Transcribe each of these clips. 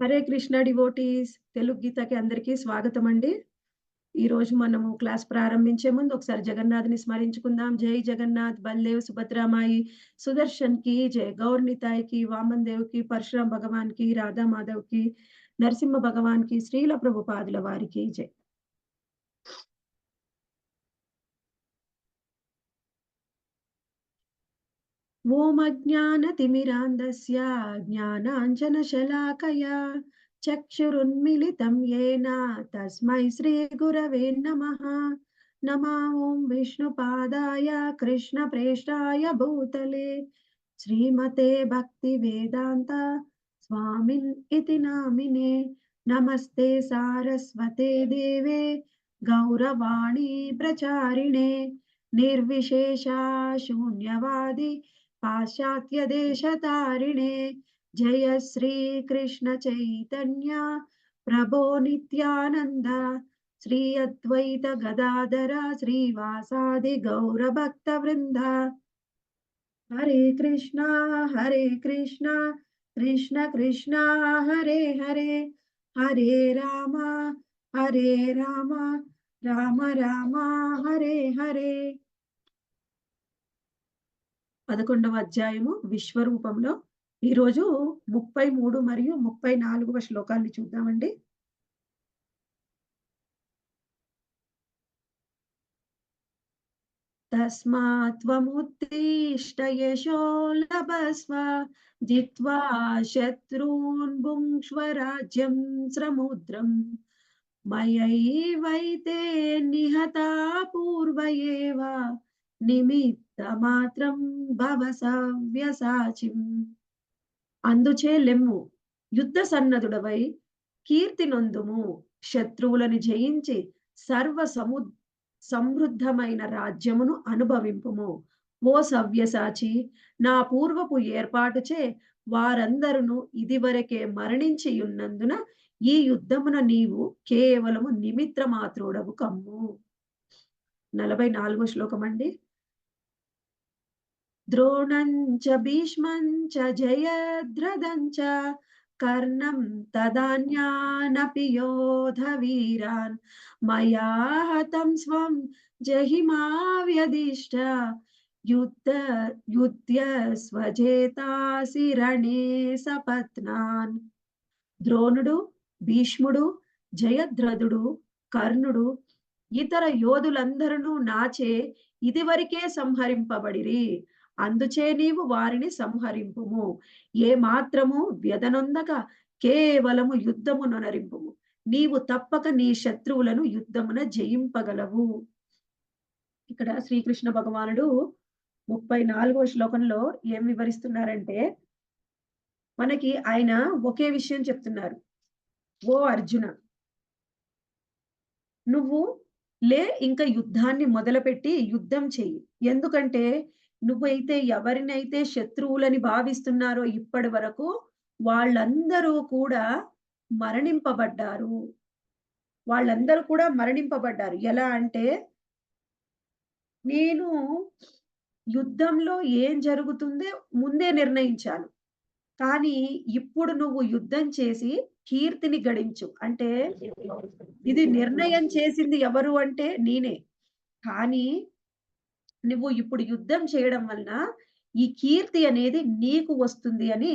Hare Krishna devotees Telugu గీతకి అందరికీ స్వాగతం అండి. ఈరోజు మనము క్లాస్ ప్రారంభించే ముందు ఒకసారి జగన్నాథ్‌ని స్మరించుకుందాం. జై జగన్నాథ్, బలదేవ్, సుభద్రామాయి, సుదర్శన్‌కి జై, గౌర్నితాయికి, వామన్ దేవుకి, పరశురామ్ భగవాన్‌కి, రాధా మాధవ్‌కి, నరసింహ భగవాన్‌కి, శ్రీల ప్రభుపాదుల వారికి జై. ఓం అజ్ఞానతిమిరాంధస్య జ్ఞానాంజనశలాకయా చక్షురున్మిలితం येन తస్మై శ్రీగురవే నమః. నమో ఓం విష్ణుపాదాయ కృష్ణప్రేష్ఠాయ భూతలే శ్రీమతే భక్తివేదాంత స్వామిన్ ఇతి నామినే. నమస్తే సారస్వతే దేవే గౌరవాణి ప్రచారిణే నిర్విశేష శూన్యవాది పాశ్చాత్య దేశతారిణే. జయ శ్రీ కృష్ణ చైతన్య ప్రభో నిత్యానంద శ్రీ అద్వైత గదాధర శ్రీవాసాది గౌర భక్త వృంద. హరే కృష్ణ కృష్ణ కృష్ణ హరే హరే, హరే రామ రామ రామ రామ హరే హరే. 11వ అధ్యాయము విశ్వరూపంలో ఈరోజు 33 మరియు 34వ శ్లోకాల్ని చూద్దామండి. తస్మాత్ త్వముత్తిష్ట యశో లభస్వ జిత్వా శత్రూన్ భుంక్ష్వ రాజ్యం సముద్రం మయైవైతే నిహతా పూర్వ ఏవ నిమిత్తమాత్రం భవ సవ్యసాచిం. అందుచే లెమ్ము, యుద్ధ సన్నదుడవై కీర్తి నొందుము, శత్రువులను జయించి సర్వ సమృద్ధమైన రాజ్యమును అనుభవింపుము. ఓ సవ్యసాచి, నా పూర్వపు ఏర్పాటుచే వారందరును ఇదివరకే మరణించి ఉన్నందున ఈ యుద్ధమున నీవు కేవలము నిమిత్ర మాత్రుడవు కమ్ము. 44వ శ్లోకం అండి. ద్రోణంచ భీష్మంచ జయద్రథంచ కర్ణం తదాన్యానపి యోధ వీరాన్ మయా హతం స్వం జహిమా వ్యదిష్ట యుద్ధ స్వజేతాసి రణే సపత్నాన్. ద్రోణుడు, భీష్ముడు, జయద్రథుడు, కర్ణుడు, ఇతర యోధులందరూ నాచే ఇదివరకే సంహరింపబడిరి. అందుచే నీవు వారిని సంహరింపుము. ఏ మాత్రము వ్యధనొందక కేవలము యుద్ధమును నరింపుము. నీవు తప్పక నీ శత్రువులను యుద్ధమున జయింపగలవు. ఇక్కడ శ్రీకృష్ణ భగవానుడు 34వ శ్లోకంలో ఏం వివరిస్తున్నారంటే, మనకి ఆయన ఒకే విషయం చెప్తున్నారు. ఓ అర్జున, నువ్వు ఇంకా యుద్ధాన్ని మొదలుపెట్టి యుద్ధం చెయ్యి. ఎందుకంటే నువ్వైతే ఎవరినైతే శత్రువులని భావిస్తున్నారో ఇప్పటి వరకు వాళ్ళందరూ కూడా మరణింపబడ్డారు. ఎలా అంటే, నేను యుద్ధంలో ఏం జరుగుతుందో ముందే నిర్ణయించాను. కానీ ఇప్పుడు నువ్వు యుద్ధం చేసి కీర్తిని గడించు. అంటే ఇది నిర్ణయం చేసింది ఎవరు అంటే నేనే. కానీ నువ్వు ఇప్పుడు యుద్ధం చేయడం వలన ఈ కీర్తి అనేది నీకు వస్తుంది అని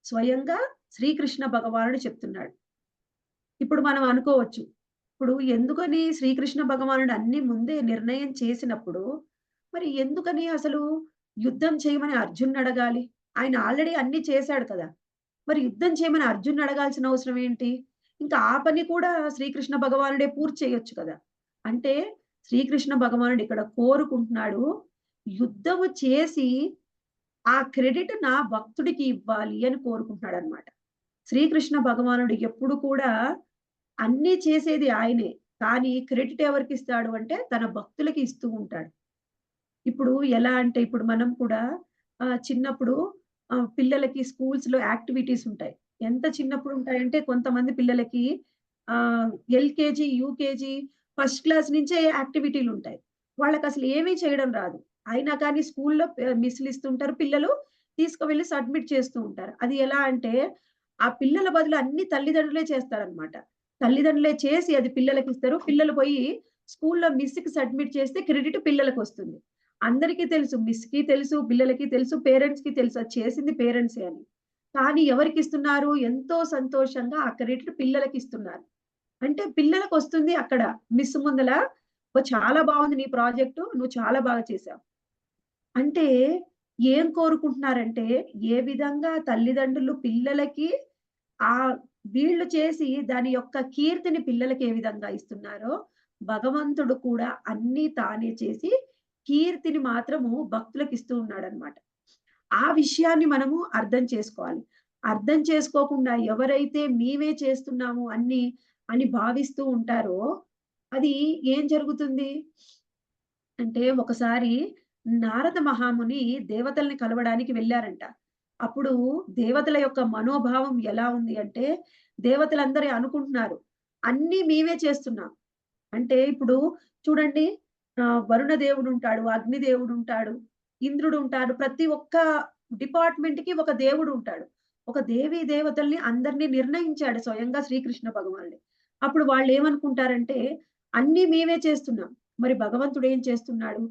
స్వయంగా శ్రీకృష్ణ భగవానుడు చెప్తున్నాడు. ఇప్పుడు మనం అనుకోవచ్చు, ఇప్పుడు ఎందుకని శ్రీకృష్ణ భగవానుడు అన్ని ముందే నిర్ణయం చేసినప్పుడు మరి ఎందుకని అసలు యుద్ధం చేయమని అర్జున్ని అడగాలి? ఆయన ఆల్రెడీ అన్ని చేశాడు కదా! మరి యుద్ధం చేయమని అర్జున్ని అడగాల్సిన అవసరం ఏంటి? ఇంకా ఆ పని కూడా శ్రీకృష్ణ భగవానుడే పూర్తి చేయొచ్చు కదా! అంటే శ్రీకృష్ణ భగవానుడు ఇక్కడ కోరుకుంటున్నాడు, యుద్ధము చేసి ఆ క్రెడిట్ నా భక్తుడికి ఇవ్వాలి అని కోరుకుంటున్నాడన్నమాట. శ్రీకృష్ణ భగవానుడు ఎప్పుడు కూడా అన్నీ చేసేది ఆయనే. కానీ క్రెడిట్ ఎవరికిస్తాడు అంటే తన భక్తులకి ఇస్తూ ఉంటాడు. ఇప్పుడు ఎలా అంటే, ఇప్పుడు మనం కూడా చిన్నప్పుడు పిల్లలకి స్కూల్స్‌లో యాక్టివిటీస్ ఉంటాయి. ఎంత చిన్నప్పుడు ఉంటాయంటే కొంతమంది పిల్లలకి ఎల్‌కేజీ, యూకేజీ, ఫస్ట్ క్లాస్ నుంచే యాక్టివిటీలుంటాయి. వాళ్ళకసలు ఏమీ చేయడం రాదు. అయినా కానీ స్కూల్‌లో మిస్సులు ఇస్తుంటారు. పిల్లలు తీసుకువెళ్ళి సబ్మిట్ చేస్తూ ఉంటారు. అది ఎలా అంటే ఆ పిల్లల బదులు అన్ని తల్లిదండ్రులే చేస్తారనమాట. తల్లిదండ్రులే చేసి అది పిల్లలకిస్తారు. పిల్లలు పోయి స్కూల్‌లో మిస్‌కి సబ్మిట్ చేస్తే క్రెడిట్ పిల్లలకొస్తుంది. అందరికీ తెలుసు. మిస్‌కి తెలుసు, పిల్లలకి తెలుసు, పేరెంట్స్‌కి తెలుసు. అది చేసింది పేరెంట్సే అని. కానీ ఎవరికిస్తున్నారు? ఎంతో సంతోషంగా ఆ క్రెడిట్ పిల్లలకిస్తున్నారు. అంటే పిల్లలకొస్తుంది అక్కడ మిస్ ముందల చాలా బావుంది నీ ప్రాజెక్టు. నువ్వు చాలా బాగా చేశావు." అంటే ఏం కోరుకుంటున్నారంటే, ఏ విధంగా తల్లిదండ్రులు పిల్లలకి ఆహ్, వీళ్ళు చేసి దాని యొక్క కీర్తిని పిల్లలకి ఏ విధంగా ఇస్తున్నారో, భగవంతుడు కూడా అన్నీ తానే చేసి కీర్తిని మాత్రము భక్తులకిస్తూ ఉన్నాడనమాట. ఆ విషయాన్ని మనము అర్థం చేసుకోవాలి. అర్థం చేసుకోకుండా ఎవరైతే మేమే చేస్తున్నాము అన్నీ అని భావిస్తూ ఉంటారో, అది ఏం జరుగుతుంది? అంటే ఒకసారి నారద మహాముని దేవతల్ని కలవడానికి వెళ్లారంట. అప్పుడు దేవతల యొక్క మనోభావం ఎలా ఉంది అంటే, దేవతలందరూ అనుకుంటున్నారు, అన్నీ మేమే చేస్తున్నాం. అంటే ఇప్పుడు చూడండి, వరుణ దేవుడుంటాడు, అగ్ని దేవుడుంటాడు, ఇంద్రుడుంటాడు. ప్రతి ఒక్క డిపార్ట్‌మెంట్‌కి ఒక దేవుడుంటాడు. ఒక దేవీ దేవతల్ని అందరిని నిర్ణయించాడు స్వయంగా శ్రీకృష్ణ భగవానుడే. అప్పుడు వాళ్ళేమనుకుంటారంటే, అన్నీ మేమే చేస్తున్నాం. మరి భగవంతుడేం చేస్తున్నాడు?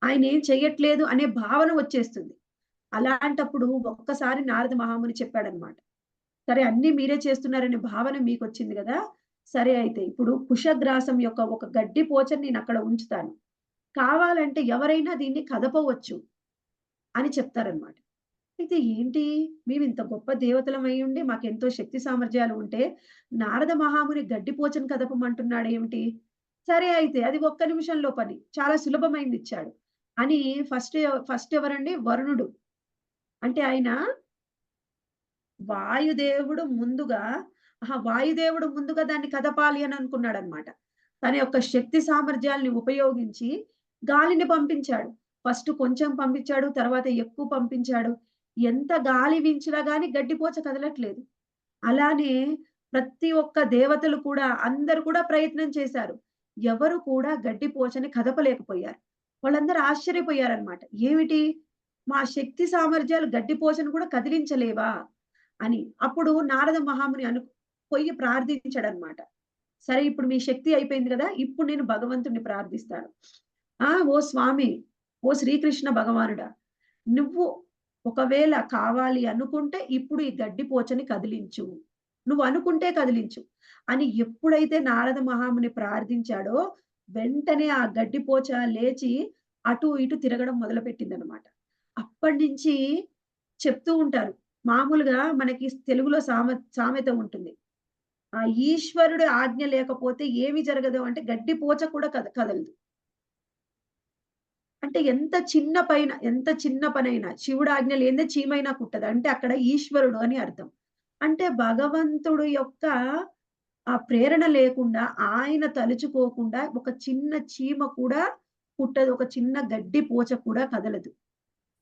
ఆయనేం చెయ్యట్లేదు అనే భావన వచ్చేస్తుంది. అలాంటప్పుడు ఒక్కసారి నారద మహాముని చెప్పాడన్నమాట. సరే అన్నీ మీరే చేస్తున్నారనే భావన మీకొచ్చింది గదా! సరే అయితే ఇప్పుడు కుశగ్రాసం యొక్క ఒక గడ్డి పోచని నేనక్కడ ఉంచుతాను. కావాలంటే ఎవరైనా దీన్ని కదపవచ్చు అని చెప్తారనమాట. అయితే ఏంటి? మేమింత గొప్ప దేవతలమయ్యుండి మాకెంతో శక్తి సామర్థ్యాలు ఉంటే, నారద మహాముని గడ్డి పోచను కదపమంటున్నాడేమిటి? సరే అయితే అది ఒక్క నిమిషంలో పని. చాలా సులభమైందిచ్చాడు. అని ఫస్ట్ ఎవరండి? వరుణుడు. అంటే ఆయన వాయుదేవుడు ముందుగా వాయుదేవుడు ముందుగా దాన్ని కదపాలి అని అనుకున్నాడన్నమాట. తన యొక్క శక్తి సామర్థ్యాల్ని ఉపయోగించి గాలిని పంపించాడు. ఫస్ట్ కొంచెం పంపించాడు. తర్వాత ఎక్కువ పంపించాడు. ఎంత గాలి వీచినా గాని గడ్డిపోచ కదలట్లేదు. అలానే ప్రతి ఒక్క దేవతలు కూడా అందరూ కూడా ప్రయత్నం చేశారు. ఎవరు కూడా గడ్డిపోచని కదపలేకపోయారు. వాళ్ళందరూ ఆశ్చర్యపోయారన్నమాట. ఏమిటి? మా శక్తి సామర్థ్యాలు గడ్డిపోచను కూడా కదిలించలేవా? అని. అప్పుడు నారద మహాముని పొయ్యి ప్రార్థించాడన్నమాట. సరే ఇప్పుడు మీ శక్తి అయిపోయింది గదా! ఇప్పుడు నేను భగవంతుడిని ప్రార్థిస్తాను. ఓ స్వామి, ఓ శ్రీకృష్ణ భగవానుడా! నువ్వు ఒకవేళ కావాలి అనుకుంటే ఇప్పుడు ఈ గడ్డి పోచని కదిలించు. నువ్వు అనుకుంటే కదిలించు. అని ఎప్పుడైతే నారద మహాముని ప్రార్థించాడో, వెంటనే ఆ గడ్డి పోచ లేచి అటు ఇటు తిరగడం మొదలుపెట్టిందనమాట. అప్పటినుంచి చెప్తూ ఉంటారు. మామూలుగా మనకి తెలుగులో సామెత ఉంటుంది. ఈశ్వరుడి ఆజ్ఞ లేకపోతే ఏమి జరగదు అంటే గడ్డి పోచ కూడా కదలదు. అంటే ఎంత చిన్న పనైనా శివుడి ఆజ్ఞ లేనిదే చీమైనా కుట్టదు. అంటే అక్కడ ఈశ్వరుడు అని అర్థం. అంటే భగవంతుడు యొక్క ఆ ప్రేరణ లేకుండా, ఆయన తలుచుకోకుండా ఒక చిన్న చీమ కూడా కుట్టదు. ఒక చిన్న గడ్డి పోచ కూడా కదలదు.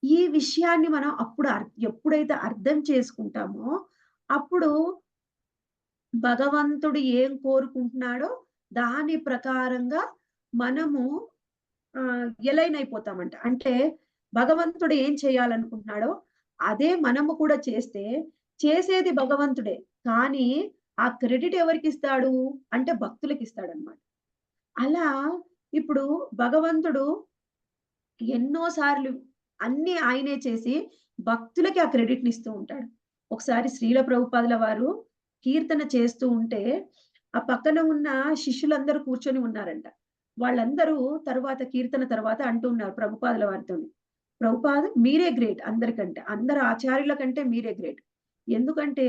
ఈ విషయాన్ని మనం అప్పుడు ఎప్పుడైతే అర్థం చేసుకుంటామో, అప్పుడు భగవంతుడు ఏం కోరుకుంటున్నాడో దాని ప్రకారంగా మనము ఎలైన్ అయిపోతామంట. అంటే భగవంతుడు ఏం చేయాలనుకుంటున్నాడో అదే మనము కూడా చేస్తే, చేసేది భగవంతుడే. కానీ ఆ క్రెడిట్ ఎవరికిస్తాడు? అంటే భక్తులకిస్తాడన్నమాట. అలా ఇప్పుడు భగవంతుడు ఎన్నో సార్లు అన్నీ ఆయనే చేసి భక్తులకి ఆ క్రెడిట్‌నిస్తూ ఉంటాడు. ఒకసారి శ్రీల ప్రభుపాదుల వారు కీర్తన చేస్తూ ఉంటే, ఆ పక్కన ఉన్న శిష్యులందరూ కూర్చొని ఉన్నారంట. వాళ్ళందరూ తరువాత కీర్తన తర్వాత అంటూ ఉన్నారు ప్రభుపాదుల వారితోని. "ప్రభుపాద మీరే గ్రేట్ అందరికంటే. అందరు ఆచార్యుల కంటే మీరే గ్రేట్. ఎందుకంటే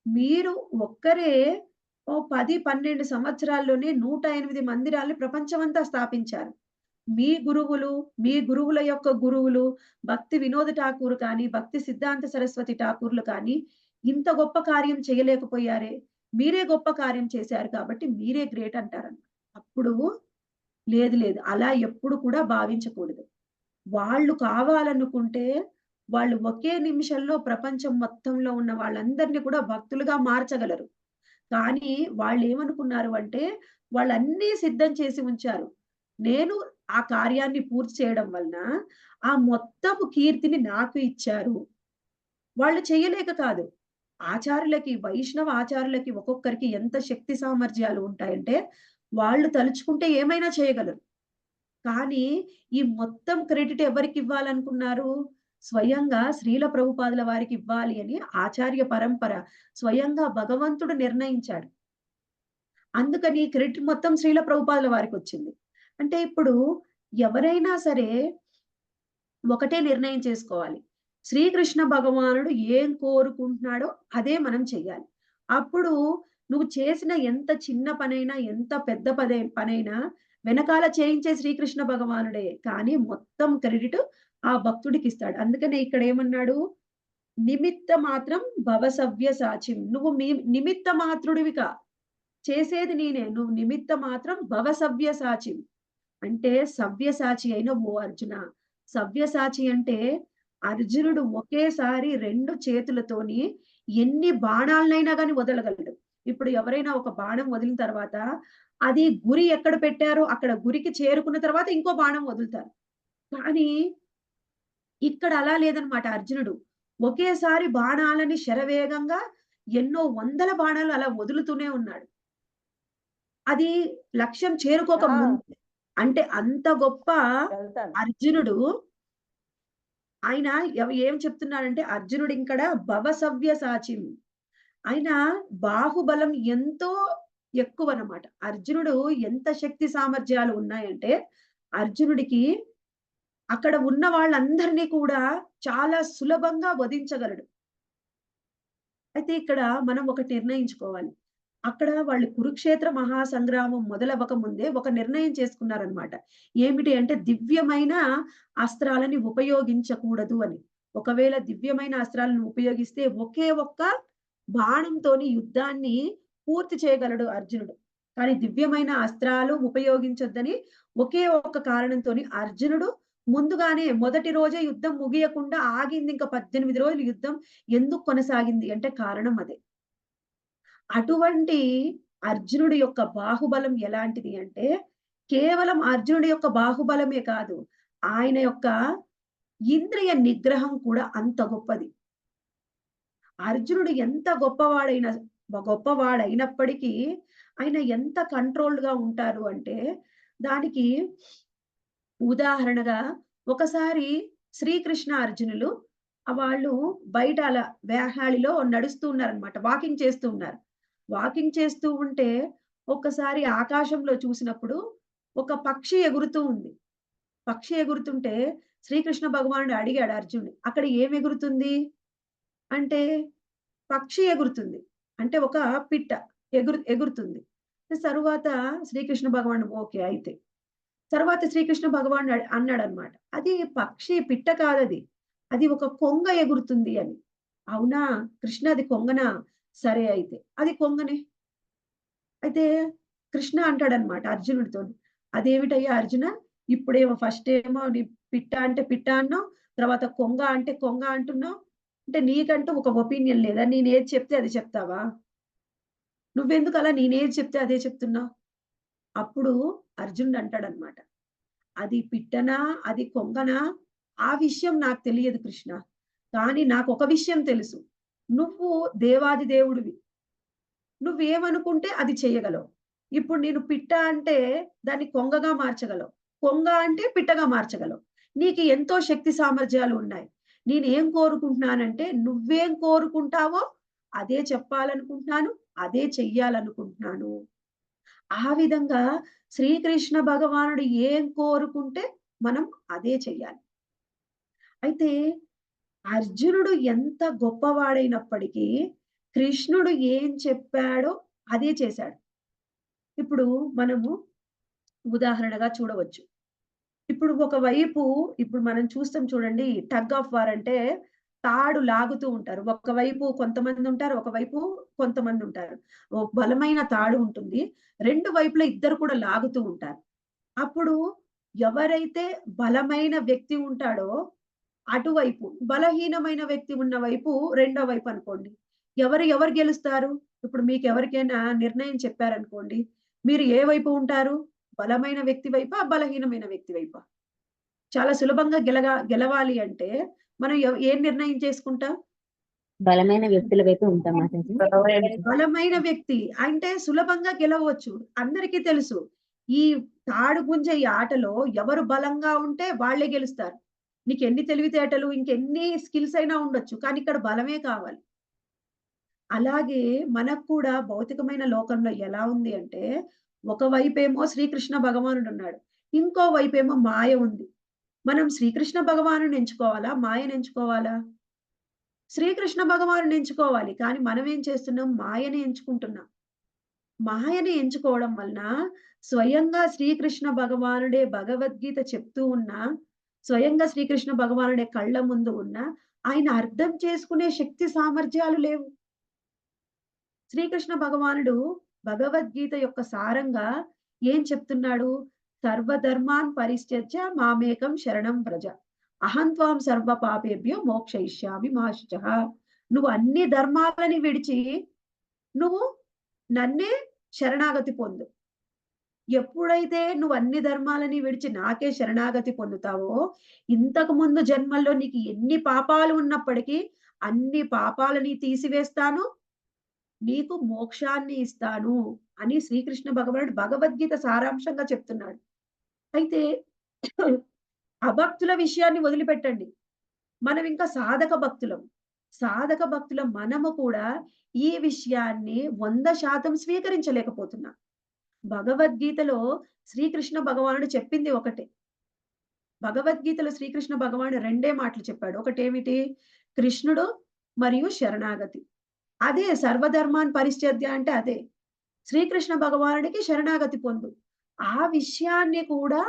మీరు ఒక్కరే 10, 12 సంవత్సరాల్లోనే 108 మందిరాల్ని ప్రపంచమంతా స్థాపించారు. మీ గురువుల యొక్క గురువులు భక్తి వినోద్ ఠాకూర్ కానీ, భక్తి సిద్ధాంత సరస్వతి ఠాకూర్‌లు కానీ ఇంత గొప్ప కార్యం చేయలేకపోయారే! మీరే గొప్ప కార్యం చేశారు కాబట్టి మీరే గ్రేట్ అంటారన్నమాట. అప్పుడు లేదు. అలా ఎప్పుడు కూడా భావించకూడదు. వాళ్ళు కావాలనుకుంటే వాళ్ళు ఒకే నిమిషంలో ప్రపంచం మొత్తంలో ఉన్న వాళ్ళందరిని కూడా భక్తులుగా మార్చగలరు. కానీ వాళ్ళేమనుకున్నారు అంటే, వాళ్ళన్నీ సిద్ధం చేసి ఉంచారు. నేను ఆ కార్యాన్ని పూర్తి చేయడం వలన, ఆ మొత్తము కీర్తిని నాకు ఇచ్చారు. వాళ్ళు చెయ్యలేక కాదు. ఆచార్యులకి, వైష్ణవ ఆచార్యులకి ఒక్కొక్కరికి ఎంత శక్తి సామర్థ్యాలు ఉంటాయంటే, వాళ్ళు తలుచుకుంటే ఏమైనా చేయగలరు. కానీ, ఈ మొత్తం క్రెడిట్ ఎవరికివ్వాలనుకున్నారు? స్వయంగా శ్రీల ప్రభుపాదుల వారికివ్వాలి అని ఆచార్య పరంపర స్వయంగా భగవంతుడు నిర్ణయించాడు. అందుకని క్రెడిట్ మొత్తం శ్రీల ప్రభుపాదుల వారికొచ్చింది. అంటే ఇప్పుడు ఎవరైనా సరే ఒకటే నిర్ణయం చేసుకోవాలి. శ్రీకృష్ణ భగవానుడు ఏం కోరుకుంటున్నాడో అదే మనం చెయ్యాలి. అప్పుడు నువ్వు చేసిన ఎంత చిన్న పనైనా, ఎంత పెద్ద పనైనా వెనకాల చేయించే శ్రీకృష్ణ భగవానుడే. కానీ మొత్తం క్రెడిట్ ఆ భక్తుడికిస్తాడు. అందుకనే ఇక్కడేమన్నాడు? నిమిత్త మాత్రం భవ సవ్యసాచిం. నువ్వు నిమిత్త మాత్రుడివికా. చేసేది నేనే. నువ్వు నిమిత్త మాత్రం భవ సవ్యసాచిం. అంటే సవ్యసాచి అయిన ఓ అర్జున. సవ్యసాచి అంటే అర్జునుడు ఒకేసారి 2 చేతులతోని ఎన్ని బాణాలనైనా గాని వదలగలడు. ఇప్పుడు ఎవరైనా ఒక బాణం వదిలిన తర్వాత అది గురి ఎక్కడ పెట్టారో అక్కడ గురికి చేరుకున్న తర్వాత ఇంకో బాణం వదులుతారు. కానీ ఇక్కడ అలా లేదనమాట అర్జునుడు. ఒకేసారి బాణాలని శరవేగంగా ఎన్నో వందల బాణాలు అలా వదులుతూనే ఉన్నాడు. అది లక్ష్యం చేరుకోక ఆ! ముందు. అంటే అంత గొప్ప వెళ్తాను. అర్జునుడు ఆయన ఏం చెప్తున్నాడంటే అర్జునుడింకడ భవసవ్యసాచిన్. ఆయన బాహుబలం ఎంతో ఎక్కువనమాట. అర్జునుడు ఎంత శక్తి సామర్థ్యాలు ఉన్నాయంటే, అర్జునుడికి అక్కడ ఉన్న వాళ్ళందరిని కూడా చాలా సులభంగా వధించగలడు. అయితే ఇక్కడ మనం ఒకటి నిర్ణయించుకోవాలి. అక్కడ వాళ్ళు కురుక్షేత్ర మహాసంగ్రామం మొదలవ్వక ముందే ఒక నిర్ణయం చేసుకున్నారనమాట. ఏమిటి అంటే దివ్యమైన అస్త్రాలని ఉపయోగించకూడదు అని. ఒకవేళ దివ్యమైన అస్త్రాలను ఉపయోగిస్తే ఒకే ఒక్క బాణంతోని యుద్ధాన్ని పూర్తి చేయగలడు అర్జునుడు. కానీ దివ్యమైన అస్త్రాలు ఉపయోగించొద్దని ఒకే ఒక్క కారణంతోని అర్జునుడు ముందుగానే మొదటి రోజే యుద్ధం ముగియకుండా ఆగింది. ఇంకా 18 రోజులు యుద్ధం ఎందుకు కొనసాగింది అంటే కారణం అదే. అటువంటి అర్జునుడి యొక్క బాహుబలం ఎలాంటిది అంటే, కేవలం అర్జునుడి యొక్క బాహుబలమే కాదు, ఆయన యొక్క ఇంద్రియ నిగ్రహం కూడా అంత గొప్పది. అర్జునుడు ఎంత గొప్పవాడైనప్పటికీ, ఆయన ఎంత కంట్రోల్డ్‌గా ఉంటారు అంటే, దానికి ఉదాహరణగా ఒకసారి శ్రీకృష్ణ, అర్జునులు వాళ్ళు బయట అలా వ్యాహాళిలో నడుస్తూ ఉన్నారనమాట. వాకింగ్ చేస్తూ ఉన్నారు. వాకింగ్ చేస్తూ ఉంటే ఒక్కసారి ఆకాశంలో చూసినప్పుడు ఒక పక్షి ఎగురుతూ ఉంది. పక్షి ఎగురుతుంటే శ్రీకృష్ణ భగవానుడు అడిగాడు అర్జునుడిని, "అక్కడ ఏం ఎగురుతుంది?" అంటే, "పక్షి ఎగురుతుంది." అంటే ఒక పిట్ట ఎగురుతుంది. తరువాత శ్రీకృష్ణ భగవానుడు ఓకే అయితే. తర్వాత శ్రీకృష్ణ భగవానుడు అన్నాడన్నమాట. "అది పక్షి పిట్ట కాదది. అది ఒక కొంగ ఎగురుతుంది" అని. "అవునా? కృష్ణ అది కొంగనా? సరే అయితే. అది కొంగనే." అయితే కృష్ణ అంటాడన్నమాట అర్జునుడితోని. "అదేమిటయ్యా అర్జున! ఇప్పుడేమో ఫస్టేమో నీ పిట్ట అంటే పిట్ట అన్నావు. తర్వాత కొంగ అంటే కొంగ అంటున్నావు. అంటే నీకంటూ ఒక ఒపీనియన్ లేదా? నేనేది చెప్తే అది చెప్తావా? నువ్వెందుకలా నేనేది చెప్తే అదే చెప్తున్నావు?" అప్పుడు అర్జునుడు అంటాడన్నమాట. అది పిట్టనా? అది కొంగనా? ఆ విషయం నాకు తెలియదు కృష్ణ. కానీ నాకొక విషయం తెలుసు. నువ్వు దేవాది దేవుడివి. నువ్వేమనుకుంటే అది చెయ్యగలవు. ఇప్పుడు నేను పిట్ట అంటే దాన్ని కొంగగా మార్చగలవు. కొంగ అంటే పిట్టగా మార్చగలవు. నీకు ఎంతో శక్తి సామర్థ్యాలు ఉన్నాయి. నేనేం కోరుకుంటున్నానంటే నువ్వేం కోరుకుంటావో అదే చెప్పాలనుకుంటున్నాను. అదే చెయ్యాలనుకుంటున్నాను. ఆ విధంగా శ్రీకృష్ణ భగవానుడు ఏం కోరుకుంటే మనం అదే చెయ్యాలి. అయితే అర్జునుడు ఎంత గొప్పవాడైనప్పటికీ కృష్ణుడు ఏం చెప్పాడో అదే చేశాడు. ఇప్పుడు మనము ఉదాహరణగా చూడవచ్చు. ఇప్పుడు ఒకవైపు ఇప్పుడు మనం చూస్తాం చూడండి టగ్ ఆఫ్ వార్ అంటే తాడు లాగుతూ ఉంటారు. ఒకవైపు కొంతమందుంటారు. ఒకవైపు కొంతమందుంటారు. ఓ బలమైన తాడు ఉంటుంది. 2 వైపులా ఇద్దరు కూడా లాగుతూ ఉంటారు. అప్పుడు ఎవరైతే బలమైన వ్యక్తి ఉంటాడో అటువైపు, బలహీనమైన వ్యక్తి ఉన్న వైపు రెండో వైపు అనుకోండి. ఎవరు గెలుస్తారు? ఇప్పుడు మీకెవరికైనా నిర్ణయం చెప్పారనుకోండి. మీరు ఏ వైపు ఉంటారు? బలమైన వ్యక్తి వైపా? బలహీనమైన వ్యక్తి వైపా? చాలా సులభంగా గెలవాలి అంటే మనం ఏం నిర్ణయం చేసుకుంటాం? బలమైన వ్యక్తుల వైపు ఉంటాం మాతాజీ. బలమైన వ్యక్తి అంటే సులభంగా గెలవచ్చు. అందరికీ తెలుసు. ఈ తాడుగుంజ ఈ ఆటలో ఎవరు బలంగా ఉంటే వాళ్ళే గెలుస్తారు. నీకెన్ని తెలివితేటలు, ఇంకెన్ని స్కిల్స్ అయినా ఉండొచ్చు. కానీ ఇక్కడ బలమే కావాలి. అలాగే మనకు కూడా భౌతికమైన లోకంలో ఎలా ఉంది అంటే, ఒకవైపేమో శ్రీకృష్ణ భగవానుడున్నాడు. ఇంకో వైపేమో మాయ ఉంది. మనం శ్రీకృష్ణ భగవానుడిని ఎంచుకోవాలా? మాయని ఎంచుకోవాలా? శ్రీకృష్ణ భగవానుడిని ఎంచుకోవాలి. కానీ మనమేం చేస్తున్నాం? మాయని ఎంచుకుంటున్నాం. మాయని ఎంచుకోవడం వలన స్వయంగా శ్రీకృష్ణ భగవానుడే భగవద్గీత చెప్తూ ఉన్నా, స్వయంగా శ్రీకృష్ణ భగవానుడే కళ్ళ ముందు ఉన్నా, ఆయన అర్థం చేసుకునే శక్తి సామర్థ్యాలు లేవు. శ్రీకృష్ణ భగవానుడు భగవద్గీత యొక్క సారంగా ఏం చెప్తున్నాడు? సర్వధర్మాన్ పరిత్యజ్య మామేకం శరణం వ్రజ. అహం త్వాం సర్వ పాపేభ్యో మోక్షయిష్యామి మా శుచః. నువ్వు అన్ని ధర్మాలని విడిచి నువ్వు నన్నే శరణాగతి పొందు. ఎప్పుడైతే నువ్వు అన్ని ధర్మాలని విడిచి నాకే శరణాగతి పొందుతావో, ఇంతకు ముందు జన్మల్లో నీకు ఎన్ని పాపాలు ఉన్నప్పటికీ అన్ని పాపాలని తీసివేస్తాను, నీకు మోక్షాన్ని ఇస్తాను అని శ్రీకృష్ణ భగవానుడు భగవద్గీత సారాంశంగా చెప్తున్నాడు. అయితే అభక్తుల విషయాన్ని వదిలిపెట్టండి. మనం ఇంకా సాధక భక్తులం. సాధక భక్తులం మనము కూడా ఈ విషయాన్ని 100% స్వీకరించలేకపోతున్నాం. భగవద్గీతలో శ్రీకృష్ణ భగవానుడు చెప్పింది ఒకటే. భగవద్గీతలో శ్రీకృష్ణ భగవానుడు రెండే మాటలు చెప్పాడు. ఒకటేమిటి? కృష్ణుడు మరియు శరణాగతి. అదే సర్వధర్మాన్ పరిత్యజ్య అంటే అదే. శ్రీకృష్ణ భగవానుడికి శరణాగతి పొందు. ఆ విషయాన్ని కూడా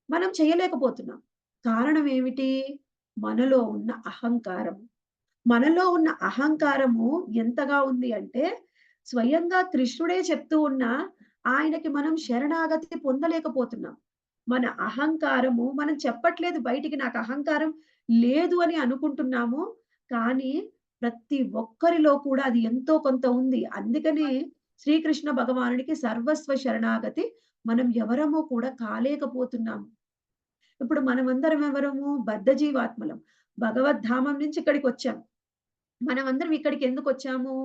మనం చేయలేకపోతున్నాం. కారణం ఏమిటి? మనలో ఉన్న అహంకారం. మనలో ఉన్న అహంకారము ఎంతగా ఉంది అంటే, స్వయంగా కృష్ణుడే చెప్తూ ఉన్నా, ఆయనకి మనం శరణాగతి పొందలేకపోతున్నాం. మన అహంకారము మనం చెప్పట్లేదు బయటికి నాకు అహంకారం లేదు అని అనుకుంటున్నాము. కానీ ప్రతి ఒక్కరిలో కూడా అది ఎంతో కొంత ఉంది. అందుకనే శ్రీకృష్ణ భగవానుడికి సర్వస్వ శరణాగతి మనం ఎవరము కూడా కాలేకపోతున్నాము. ఇప్పుడు మనమందరం ఎవరము? బద్ధ జీవాత్మలం. భగవద్ధామం నుంచి ఇక్కడికొచ్చాం. మనమందరం ఇక్కడికి ఎందుకొచ్చాము?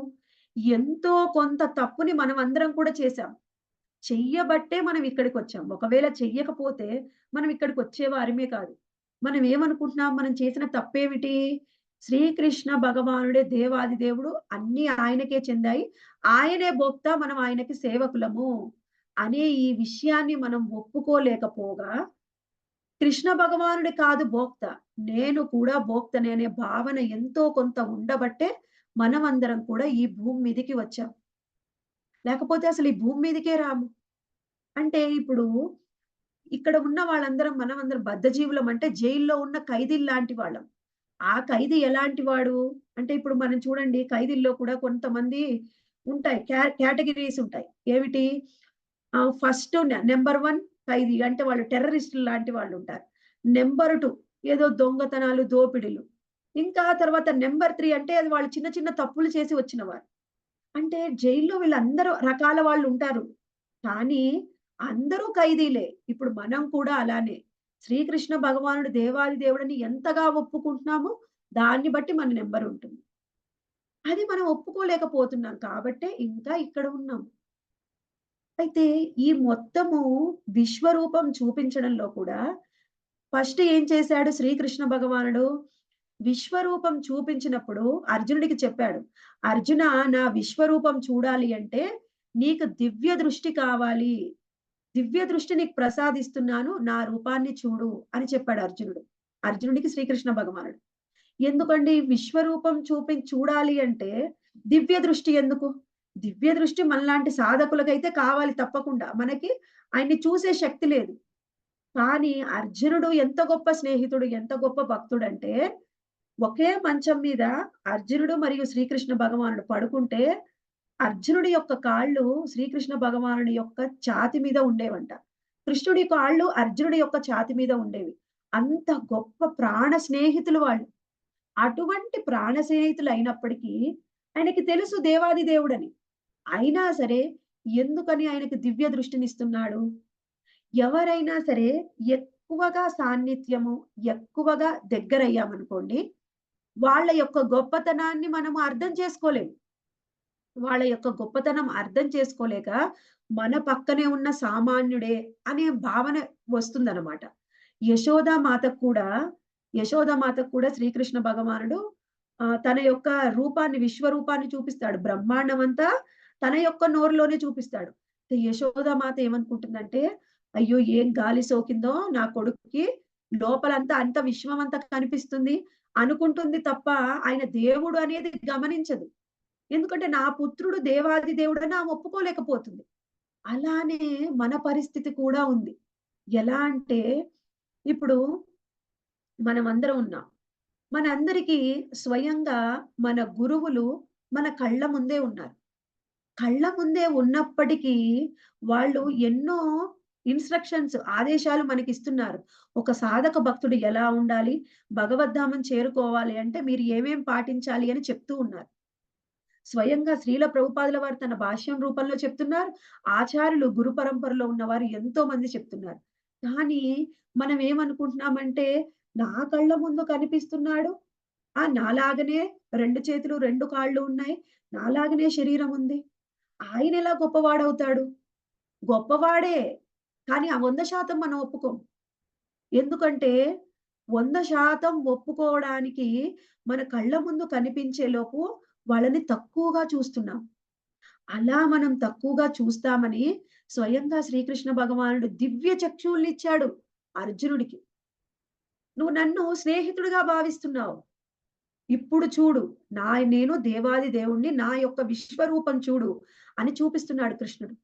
ఎంతో కొంత తప్పుని మనమందరం కూడా చేశాం. చెయ్యబట్టే మనం ఇక్కడికొచ్చాం. ఒకవేళ చెయ్యకపోతే మనం ఇక్కడికొచ్చేవారిమే కాదు. మనం ఏమనుకుంటున్నాం? మనం చేసిన తప్పేమిటి? శ్రీకృష్ణ భగవానుడే దేవాది దేవుడు. అన్నీ ఆయనకే చెందాయి. ఆయనే భోక్త. మనం ఆయనకి సేవకులము అనే ఈ విషయాన్ని మనం ఒప్పుకోలేకపోగా, కృష్ణ భగవానుడు కాదు భోక్త. నేను కూడా భోక్తనే అనే భావన ఎంతో కొంత ఉండబట్టే మనమందరం కూడా ఈ భూమి మీదకి వచ్చాం. లేకపోతే అసలు ఈ భూమి మీదకే రాము. అంటే ఇప్పుడు ఇక్కడ ఉన్న వాళ్ళందరం మనమందరం బద్ధజీవులం అంటే జైల్లో ఉన్న ఖైదీల్లాంటి వాళ్ళం. ఆ ఖైదీ ఎలాంటి వాడు? అంటే ఇప్పుడు మనం చూడండి ఖైదీల్లో కూడా కొంతమంది ఉంటాయి. కేటగరీస్ ఉంటాయి. ఏమిటి? ఫస్ట్ నంబర్ 1 ఖైదీ అంటే వాళ్ళు టెర్రరిస్టులు లాంటి వాళ్ళుంటారు. నంబర్ 2 ఏదో దొంగతనాలు, దోపిడీలు. ఇంకా తర్వాత నంబర్ 3 అంటే అది వాళ్ళు చిన్న చిన్న తప్పులు చేసి వచ్చినవారు. అంటే జైల్లో వీళ్ళందరూ రకాల వాళ్ళుంటారు. కానీ అందరూ ఖైదీలే. ఇప్పుడు మనం కూడా అలానే. శ్రీకృష్ణ భగవానుడు దేవాది దేవుడని ఎంతగా ఒప్పుకుంటున్నామో దాన్ని బట్టి మన నంబర్ ఉంటుంది. అది మనం ఒప్పుకోలేకపోతున్నాం కాబట్టే ఇంకా ఇక్కడ ఉన్నాం. అయితే ఈ మొత్తము విశ్వరూపం చూపించడంలో కూడా ఫస్ట్ ఏం చేశాడు శ్రీకృష్ణ భగవానుడు? విశ్వరూపం చూపించినప్పుడు అర్జునుడికి చెప్పాడు. "అర్జున నా విశ్వరూపం చూడాలి అంటే నీకు దివ్య దృష్టి కావాలి. దివ్య దృష్టి నీకు ప్రసాదిస్తున్నాను. నా రూపాన్ని చూడు" అని చెప్పాడు అర్జునుడు. అర్జునుడికి శ్రీకృష్ణ భగవానుడు. ఎందుకండి విశ్వరూపం చూడాలి అంటే దివ్య దృష్టి ఎందుకు? దివ్య దృష్టి మనలాంటి సాధకులకైతే కావాలి తప్పకుండా. మనకి ఆయన్ని చూసే శక్తి లేదు. కానీ అర్జునుడు ఎంత గొప్ప స్నేహితుడు, ఎంత గొప్ప భక్తుడంటే ఒకే మంచం మీద అర్జునుడు మరియు శ్రీకృష్ణ భగవానుడు పడుకుంటే అర్జునుడి యొక్క కాళ్ళు శ్రీకృష్ణ భగవానుడి యొక్క ఛాతీ మీద ఉండేవంట. కృష్ణుడి కాళ్ళు అర్జునుడి యొక్క ఛాతీ మీద ఉండేవి. అంత గొప్ప ప్రాణ స్నేహితులు వాళ్ళు. అటువంటి ప్రాణ స్నేహితులు అయినప్పటికీ ఆయనకి తెలుసు దేవాది దేవుడని. అయినా సరే ఎందుకని ఆయనకి దివ్య దృష్టినిస్తున్నాడు? ఎవరైనా సరే ఎక్కువగా సాన్నిధ్యము, ఎక్కువగా దగ్గరయ్యామనుకోండి, వాళ్ళ యొక్క గొప్పతనాన్ని మనము అర్థం చేసుకోలేము. వాళ్ళ యొక్క గొప్పతనం అర్థం చేసుకోలేక, మన పక్కనే ఉన్న సామాన్యుడే అనే భావన వస్తుందనమాట. యశోదామాతకు కూడా యశోదామాతకు కూడా శ్రీకృష్ణ భగవానుడు తన యొక్క రూపాన్ని, విశ్వరూపాన్ని చూపిస్తాడు. బ్రహ్మాండమంతా తన యొక్క నోరులోనే చూపిస్తాడు. యశోదామాత ఏమనుకుంటుందంటే, అయ్యో! ఏం గాలి సోకిందో నా కొడుక్కి, లోపలంతా అంత విశ్వమంతా కనిపిస్తుంది అనుకుంటుంది తప్ప, ఆయన దేవుడు అనేది గమనించదు. ఎందుకంటే నా పుత్రుడు దేవాది దేవుడని ఆమె ఒప్పుకోలేకపోతుంది. అలానే మన పరిస్థితి కూడా ఉంది. ఎలా అంటే ఇప్పుడు మనమందరం ఉన్నాం. మనందరికీ స్వయంగా మన గురువులు మన కళ్ళ ముందే ఉన్నారు. కళ్ళ ముందే ఉన్నప్పటికీ వాళ్ళు ఎన్నో ఇన్‌స్ట్రక్షన్స్, ఆదేశాలు మనకిస్తున్నారు. ఒక సాధక భక్తుడు ఎలా ఉండాలి? భగవద్ధామం చేరుకోవాలి అంటే మీరు ఏమేం పాటించాలి అని చెప్తూ ఉన్నారు. స్వయంగా శ్రీల ప్రభుపాదుల వారు తన భాష్యం రూపంలో చెప్తున్నారు. ఆచార్యులు గురు పరంపరలో ఉన్నవారు ఎంతో మంది చెప్తున్నారు. కానీ మనం ఏమనుకుంటున్నామంటే, నా కళ్ళ ముందు కనిపిస్తున్నాడు. నాలాగనే 2 చేతులు, 2 కాళ్ళు ఉన్నాయి. నాలాగనే శరీరం ఉంది. ఆయనెలా గొప్పవాడవుతాడు? గొప్పవాడే. కానీ ఆ 100% మనం ఒప్పుకోం. ఎందుకంటే 100% ఒప్పుకోవడానికి మన కళ్ళ ముందు కనిపించే లోపు వాళ్ళని తక్కువగా చూస్తున్నాం. అలా మనం తక్కువగా చూస్తామని స్వయంగా శ్రీకృష్ణ భగవానుడు దివ్య చక్షువుల్నిచ్చాడు అర్జునుడికి. నువ్వు నన్ను స్నేహితుడిగా భావిస్తున్నావు. ఇప్పుడు చూడు. నేను దేవాది దేవుడిని. నా యొక్క విశ్వరూపం చూడు అని చూపిస్తున్నాడు కృష్ణుడు.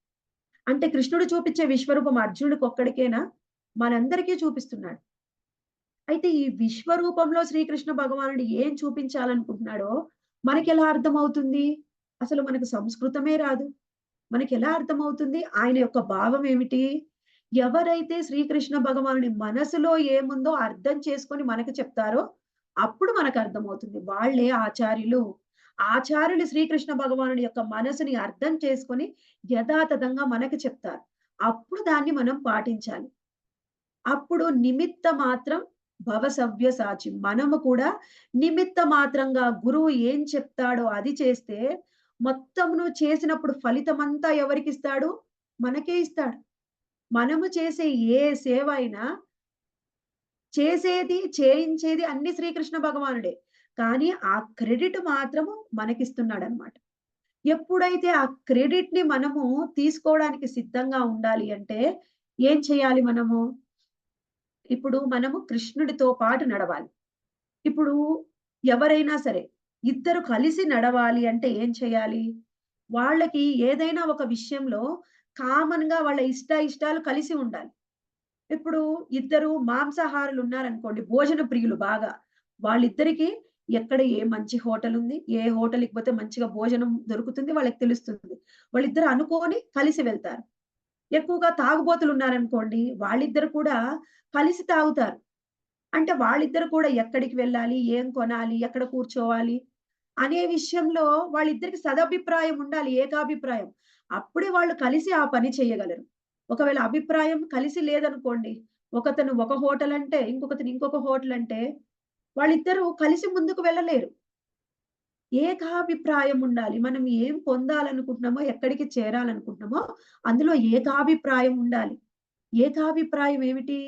అంటే కృష్ణుడు చూపించే విశ్వరూపం అర్జునుడికొక్కడికేనా? మనందరికీ చూపిస్తున్నాడు. అయితే ఈ విశ్వరూపంలో శ్రీకృష్ణ భగవానుడు ఏం చూపించాలనుకుంటున్నాడో మనకెలా అర్థమవుతుంది? అసలు మనకు సంస్కృతమే రాదు. మనకెలా అర్థమవుతుంది? ఆయన యొక్క భావం ఏమిటి? ఎవరైతే శ్రీకృష్ణ భగవానుడి మనసులో ఏముందో అర్థం చేసుకొని మనకు చెప్తారో అప్పుడు మనకర్థమవుతుంది. వాళ్ళే ఆచార్యులు. ఆచార్యులు శ్రీకృష్ణ భగవానుడి యొక్క మనసుని అర్థం చేసుకొని యథాతథంగా మనకు చెప్తారు. అప్పుడు దాన్ని మనం పాటించాలి. అప్పుడు నిమిత్త మాత్రం భవ సవ్యసాచి. మనము కూడా నిమిత్త మాత్రంగా గురువు ఏం చెప్తాడో అది చేస్తే, మొత్తమును చేసినప్పుడు ఫలితమంతా ఎవరికిస్తాడు? మనకే ఇస్తాడు. మనము చేసే ఏ సేవ అయినా చేసేది, చేయించేది అన్ని శ్రీకృష్ణ భగవానుడే. కానీ ఆ క్రెడిట్ మాత్రము మనకిస్తున్నాడనమాట. ఎప్పుడైతే ఆ క్రెడిట్‌ని మనము తీసుకోవడానికి సిద్ధంగా ఉండాలి అంటే, ఏం చేయాలి మనము? ఇప్పుడు మనము కృష్ణుడితో పాటు నడవాలి. ఇప్పుడు ఎవరైనా సరే, ఇద్దరు కలిసి నడవాలి అంటే ఏం చేయాలి? వాళ్ళకి ఏదైనా ఒక విషయంలో కామన్‌గా వాళ్ళ ఇష్టాలు కలిసి ఉండాలి. ఇప్పుడు ఇద్దరు మాంసాహారులున్నారనుకోండి, భోజన ప్రియులు బాగా. వాళ్ళిద్దరికీ ఎక్కడ ఏ మంచి హోటలుంది, ఏ హోటల్‌కి పోతే మంచిగా భోజనం దొరుకుతుంది వాళ్ళకి తెలుస్తుంది. వాళ్ళిద్దరు అనుకోని కలిసి వెళ్తారు. ఎక్కువగా తాగుబోతులున్నారనుకోండి, వాళ్ళిద్దరు కూడా కలిసి తాగుతారు. అంటే వాళ్ళిద్దరు కూడా ఎక్కడికి వెళ్ళాలి? ఏం కొనాలి? ఎక్కడ కూర్చోవాలి? అనే విషయంలో వాళ్ళిద్దరికి సదభిప్రాయం ఉండాలి. ఏకాభిప్రాయం. అప్పుడే వాళ్ళు కలిసి ఆ పని చేయగలరు. ఒకవేళ అభిప్రాయం కలిసి లేదనుకోండి, ఒకతను ఒక హోటల్ అంటే, ఇంకొకతను ఇంకొక హోటల్ అంటే, వాళ్ళిద్దరూ కలిసి ముందుకు వెళ్ళలేరు. ఏకాభిప్రాయం ఉండాలి. మనం ఏం పొందాలనుకుంటున్నామో, ఎక్కడికి చేరాలనుకుంటున్నామో, అందులో ఏకాభిప్రాయం ఉండాలి. ఏకాభిప్రాయం ఏమిటి?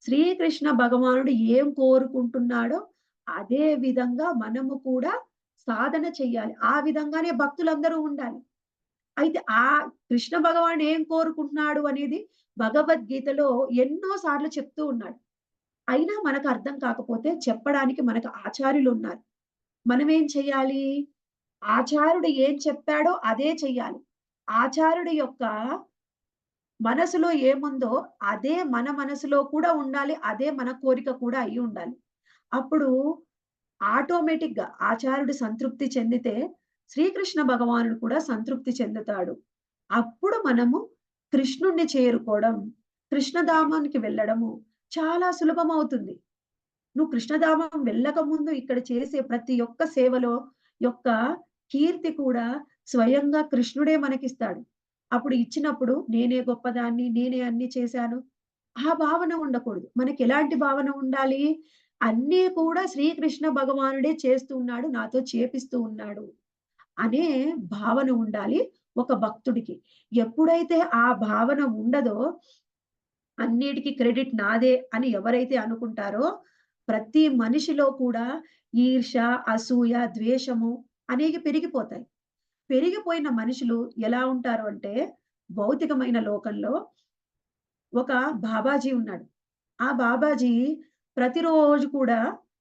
శ్రీకృష్ణ భగవానుడు ఏం కోరుకుంటున్నాడో, అదే విధంగా మనము కూడా సాధన చెయ్యాలి. ఆ విధంగానే భక్తులందరూ ఉండాలి. అయితే కృష్ణ భగవానుడు ఏం కోరుకుంటున్నాడు అనేది భగవద్గీతలో ఎన్నో సార్లు చెప్తూ ఉన్నాడు. అయినా మనకు అర్థం కాకపోతే చెప్పడానికి మనకు ఆచార్యులున్నారు. మనమేం చెయ్యాలి? ఆచార్యుడు ఏం చెప్పాడో అదే చెయ్యాలి. ఆచార్యుడి యొక్క మనసులో ఏముందో అదే మన మనసులో కూడా ఉండాలి. అదే మన కోరిక కూడా అయ్యి ఉండాలి. అప్పుడు ఆటోమేటిక్‌గా ఆచార్యుడు సంతృప్తి చెందితే శ్రీకృష్ణ భగవానుడు కూడా సంతృప్తి చెందుతాడు. అప్పుడు మనము కృష్ణుడిని చేరుకోవడం, కృష్ణధామానికి వెళ్ళడము చాలా సులభమవుతుంది. నువ్వు కృష్ణధామం వెళ్ళకముందు ఇక్కడ చేసే ప్రతి ఒక్క సేవలో యొక్క కీర్తి కూడా స్వయంగా కృష్ణుడే మనకిస్తాడు. అప్పుడు ఇచ్చినప్పుడు నేనే గొప్పదాన్ని, నేనే అన్ని చేశాను. ఆ భావన ఉండకూడదు. మనకెలాంటి భావన ఉండాలి? అన్నీ కూడా శ్రీకృష్ణ భగవానుడే చేస్తూ ఉన్నాడు. నాతో చేపిస్తూ ఉన్నాడు అనే భావన ఉండాలి ఒక భక్తుడికి. ఎప్పుడైతే ఆ భావన ఉండదో, అన్నిటికి క్రెడిట్ నాదే అని ఎవరైతే అనుకుంటారో, ప్రతి మనిషిలో కూడా ఈర్ష, అసూయ, ద్వేషము అనేవి పెరిగిపోతాయి. పెరిగిపోయిన మనుషులు ఎలా ఉంటారు అంటే, భౌతికమైన లోకంలో ఒక బాబాజీ ఉన్నాడు. ఆ బాబాజీ ప్రతిరోజు కూడా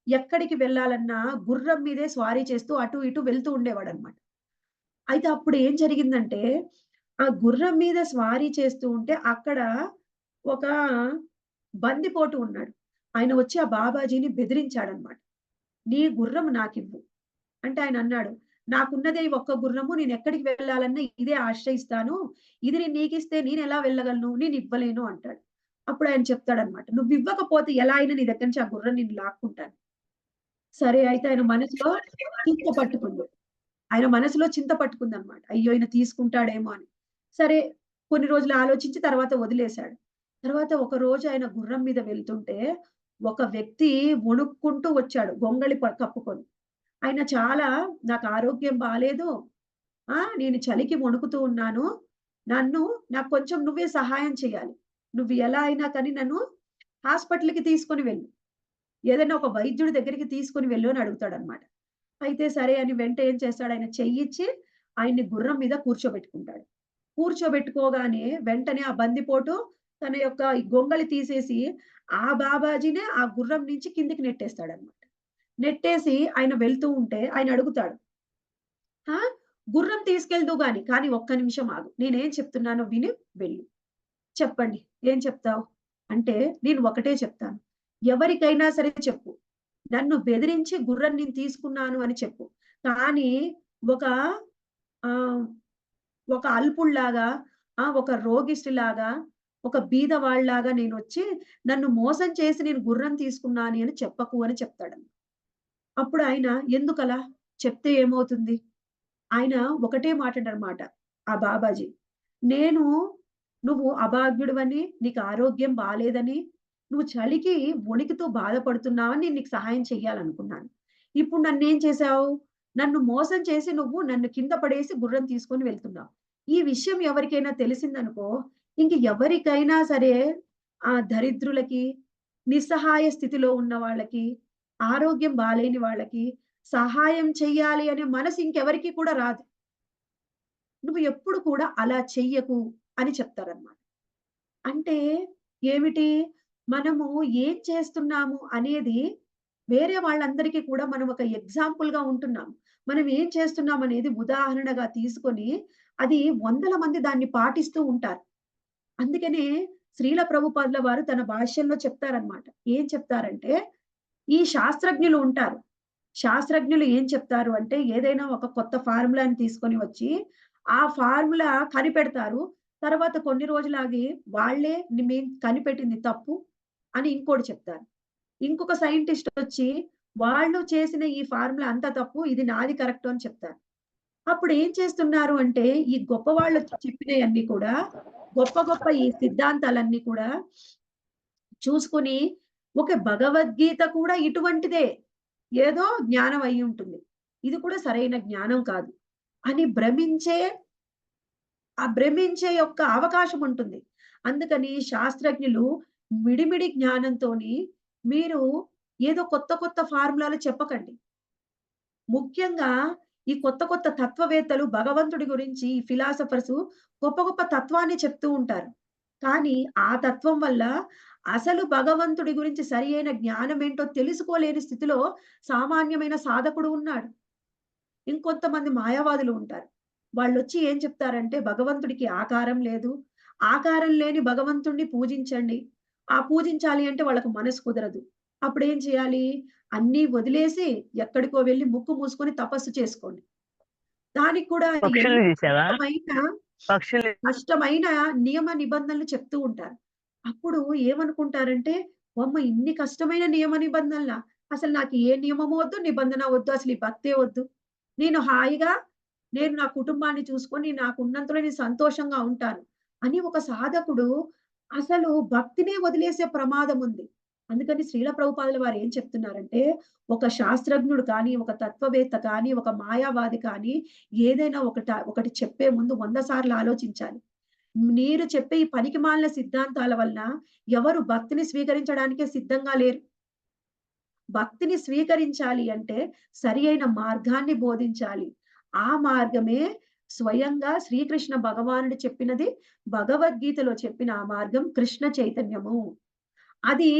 ఎక్కడికి వెళ్ళాలన్నా గుర్రం మీదే స్వారీ చేస్తూ అటు ఇటు వెళ్తూ ఉండేవాడన్నమాట. అయితే అప్పుడు ఏం జరిగిందంటే, ఆ గుర్రం మీద స్వారీ చేస్తూ ఉంటే అక్కడ ఒక బందిపోటు ఉన్నాడు. ఆయన వచ్చి ఆ బాబాజీని బెదిరించాడన్నమాట. "నీ గుర్రం నాకివ్వు." అంటే ఆయనన్నాడు, "నాకున్నదే ఈ ఒక్క గుర్రము. నేనెక్కడికి వెళ్ళాలన్నా ఇదే ఆశ్రయిస్తాను. ఇది నేను నీకిస్తే నేనెలా వెళ్ళగలను? నేనివ్వలేను" అంటాడు. అప్పుడు ఆయన చెప్తాడన్నమాట, "నువ్వివ్వకపోతే ఎలా అయినా నీ దగ్గర నుంచి ఆ గుర్రం నేను లాక్కుంటాను." సరే అయితే ఆయన మనసులో చింత పట్టుకుంది. ఆయన మనసులో చింత పట్టుకుందన్నమాట. అయ్యో! ఈయన తీసుకుంటాడేమో అని. సరే కొన్ని రోజులు ఆలోచించి తర్వాత వదిలేసాడు. తర్వాత ఒకరోజు ఆయన గుర్రం మీద వెళ్తుంటే, ఒక వ్యక్తి వణుక్కుంటూ వచ్చాడు గొంగళి కప్పుకొని. ఆయన చాలా "నాకు ఆరోగ్యం బాలేదు. నేను చలికి వణుకుతూ ఉన్నాను. నన్ను నాకు కొంచెం నువ్వే సహాయం చేయాలి. నువ్వు ఎలా అయినా కానీ నన్ను హాస్పిటల్‌కి తీసుకొని వెళ్ళు. ఏదైనా ఒక వైద్యుడి దగ్గరికి తీసుకొని వెళ్ళు" అని అడుగుతాడన్నమాట. అయితే సరే అని వెంట ఏం చేస్తాడు ఆయన చెయ్యిచ్చి ఆయన్ని గుర్రం మీద కూర్చోబెట్టుకుంటాడు. కూర్చోబెట్టుకోగానే వెంటనే ఆ బందిపోటు తన యొక్క ఈ గొంగళి తీసేసి ఆ బాబాజీనే ఆ గుర్రం నుంచి కిందకి నెట్టేస్తాడన్నమాట. నెట్టేసి ఆయన వెళ్తూ ఉంటే ఆయన అడుగుతాడు. ఆ! గుర్రం తీసుకెళ్దువు గాని, కానీ ఒక్క నిమిషం ఆగు. నేనేం చెప్తున్నానో విని వెళ్ళు. చెప్పండి. ఏం చెప్తావు? అంటే నేను ఒకటే చెప్తాను. ఎవరికైనా సరే చెప్పు. నన్ను బెదిరించి గుర్రం నేను తీసుకున్నాను అని చెప్పు. కానీ ఒక ఆహ్, ఒక అల్పుడులాగా, ఒక రోగిష్టిలాగా, ఒక బీదవాడిలాగా నేనొచ్చి నన్ను మోసం చేసి నేను గుర్రం తీసుకున్నాను అని చెప్పకు అని చెప్తాడు. అప్పుడు ఆయన ఎందుకలా? చెప్తే ఏమవుతుంది? ఆయన ఒకటే మాటాడనమాట ఆ బాబాజీ. నేను నువ్వు అభాగ్యుడివని, నీకు ఆరోగ్యం బాలేదని, నువ్వు చలికి వణికితూ బాధపడుతున్నావని నేను నీకు సహాయం చెయ్యాలనుకున్నాను. ఇప్పుడు నన్నేం చేశావు? నన్ను మోసం చేసి నువ్వు నన్ను కింద పడేసి గుర్రం తీసుకొని వెళ్తున్నావు. ఈ విషయం ఎవరికైనా తెలిసిందనుకో, ఇంక ఎవరికైనా సరే దరిద్రులకి, నిస్సహాయ స్థితిలో ఉన్న వాళ్ళకి, ఆరోగ్యం బాలేని వాళ్ళకి సహాయం చెయ్యాలి అనే మనసు ఇంకెవరికీ కూడా రాదు. నువ్వు ఎప్పుడు కూడా అలా చెయ్యకు అని చెప్తారన్నమాట. అంటే ఏమిటి? మనము ఏం చేస్తున్నాము అనేది వేరే వాళ్ళందరికీ కూడా మనం ఒక ఎగ్జాంపుల్‌గా ఉంటున్నాం. మనం ఏం చేస్తున్నాం అనేది ఉదాహరణగా తీసుకొని, అది వందల మంది దాన్ని పాటిస్తూ ఉంటారు. అందుకనే శ్రీల ప్రభుపాదుల వారు తన భాష్యంలో చెప్తారన్నమాట. ఏం చెప్తారంటే, ఈ శాస్త్రజ్ఞులు ఉంటారు. శాస్త్రజ్ఞులు ఏం చెప్తారు అంటే, ఏదైనా ఒక కొత్త ఫార్ములాని తీసుకొని వచ్చి, ఆ ఫార్ములా కనిపెడతారు. తర్వాత కొన్ని రోజులాగి వాళ్ళే మేము కనిపెట్టింది తప్పు అని ఇంకోటి చెప్తారు. ఇంకొక సైంటిస్ట్ వచ్చి, వాళ్ళు చేసిన ఈ ఫార్ములా అంతా తప్పు. ఇది నాది కరెక్టు అని చెప్తారు. అప్పుడు ఏం చేస్తున్నారు అంటే, ఈ గొప్పవాళ్ళు చెప్పినయన్నీ కూడా గొప్ప గొప్ప ఈ సిద్ధాంతాలన్నీ కూడా చూసుకొని, ఓకే. భగవద్గీత కూడా ఇటువంటిదే. ఏదో జ్ఞానం అయ్యుంటుంది. ఇది కూడా సరైన జ్ఞానం కాదు. అని భ్రమించే యొక్క అవకాశం ఉంటుంది. అందుకని శాస్త్రజ్ఞులు మిడిమిడి జ్ఞానంతోని మీరు ఏదో కొత్త కొత్త ఫార్ములాలు చెప్పకండి. ముఖ్యంగా ఈ కొత్త కొత్త తత్వవేత్తలు భగవంతుడి గురించి ఈ ఫిలాసఫర్సు గొప్ప గొప్ప తత్వాన్ని చెప్తూ ఉంటారు. కానీ ఆ తత్వం వల్ల అసలు భగవంతుడి గురించి సరియైన జ్ఞానమేంటో తెలుసుకోలేని స్థితిలో సామాన్యమైన సాధకుడు ఉన్నాడు. ఇంకొంతమంది మాయావాదులు ఉంటారు. వాళ్ళొచ్చి ఏం చెప్తారంటే భగవంతుడికి ఆకారం లేదు. ఆకారం లేని భగవంతుడిని పూజించండి. ఆ పూజించాలి అంటే వాళ్ళకి మనసు కుదరదు. అప్పుడేం చేయాలి? అన్నీ వదిలేసి ఎక్కడికో వెళ్లి ముక్కు మూసుకొని తపస్సు చేసుకోండి. దానికి కూడా పక్షుల్ని ఎన్నో చూసావా? కష్టమైన పక్షుల్ని కష్టమైన నియమ నిబంధనలు చెప్తూ ఉంటారు. అప్పుడు ఏమనుకుంటారంటే, వామ్మో! ఇన్ని కష్టమైన నియమ నిబంధనలా? అసలు నాకు ఏ నియమము వద్దు, నిబంధన వద్దు. అసలు ఈ భక్తే వద్దు. నేను హాయిగా నా కుటుంబాన్ని చూసుకొని నాకున్నంతలో నేను సంతోషంగా ఉంటాను అని ఒక సాధకుడు అసలు భక్తినే వదిలేసే ప్రమాదం ఉంది. అందుకని శ్రీల ప్రభుపాదుల వారు ఏం చెప్తున్నారంటే, ఒక శాస్త్రజ్ఞుడు కానీ, ఒక తత్వవేత్త కానీ, ఒక మాయావాది కానీ ఏదైనా ఒకటి చెప్పే ముందు 100 సార్లు ఆలోచించాలి. మీరు చెప్పే ఈ పనికిమాలిన సిద్ధాంతాల వలన ఎవరు భక్తిని స్వీకరించడానికే సిద్ధంగా లేరు. భక్తిని స్వీకరించాలి అంటే సరి అయిన మార్గాన్ని బోధించాలి. ఆ మార్గమే స్వయంగా శ్రీకృష్ణ భగవానుడు చెప్పినది, భగవద్గీతలో చెప్పిన ఆ మార్గం కృష్ణ చైతన్యము. అది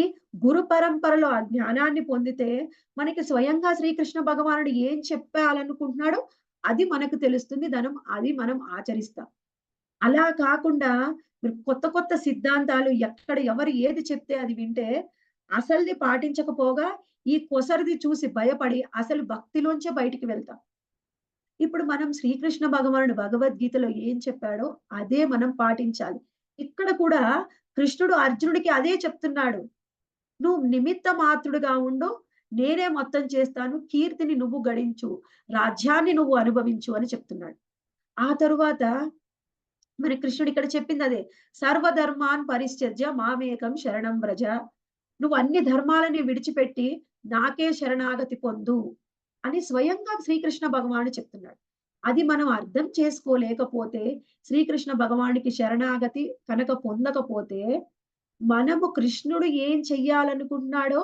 గురు పరంపరలో ఆ జ్ఞానాన్ని పొందితే మనకి స్వయంగా శ్రీకృష్ణ భగవానుడు ఏం చెప్పాలనుకుంటున్నాడో అది మనకు తెలుస్తుంది. అది మనం ఆచరిస్తాం. అలా కాకుండా మీరు కొత్త కొత్త సిద్ధాంతాలు ఎక్కడ ఎవరు ఏది చెప్తే అది వింటే అసలుది పాటించకపోగా ఈ కొసరిది చూసి భయపడి అసలు భక్తిలోంచే బయటికి వెళ్తాం. ఇప్పుడు మనం శ్రీకృష్ణ భగవానుడు భగవద్గీతలో ఏం చెప్పాడో అదే మనం పాటించాలి. ఇక్కడ కూడా కృష్ణుడు అర్జునుడికి అదే చెప్తున్నాడు. "నువ్వు నిమిత్త మాత్రుడుగా ఉండు. నేనే మొత్తం చేస్తాను. కీర్తిని నువ్వు గడించు. రాజ్యాన్ని నువ్వు అనుభవించు" అని చెప్తున్నాడు. ఆ తరువాత మరి కృష్ణుడు ఇక్కడ చెప్పిందదే. "సర్వధర్మాన్ పరిత్యజ్య మామేకం శరణం వ్రజ." నువ్వు అన్ని ధర్మాలని విడిచిపెట్టి నాకే శరణాగతి పొందు అని స్వయంగా శ్రీకృష్ణ భగవానుడు చెప్తున్నాడు. అది మనం అర్థం చేసుకోలేకపోతే, శ్రీకృష్ణ భగవానుడికి శరణాగతి కనుక పొందకపోతే, మనము కృష్ణుడు ఏం చెయ్యాలనుకుంటున్నాడో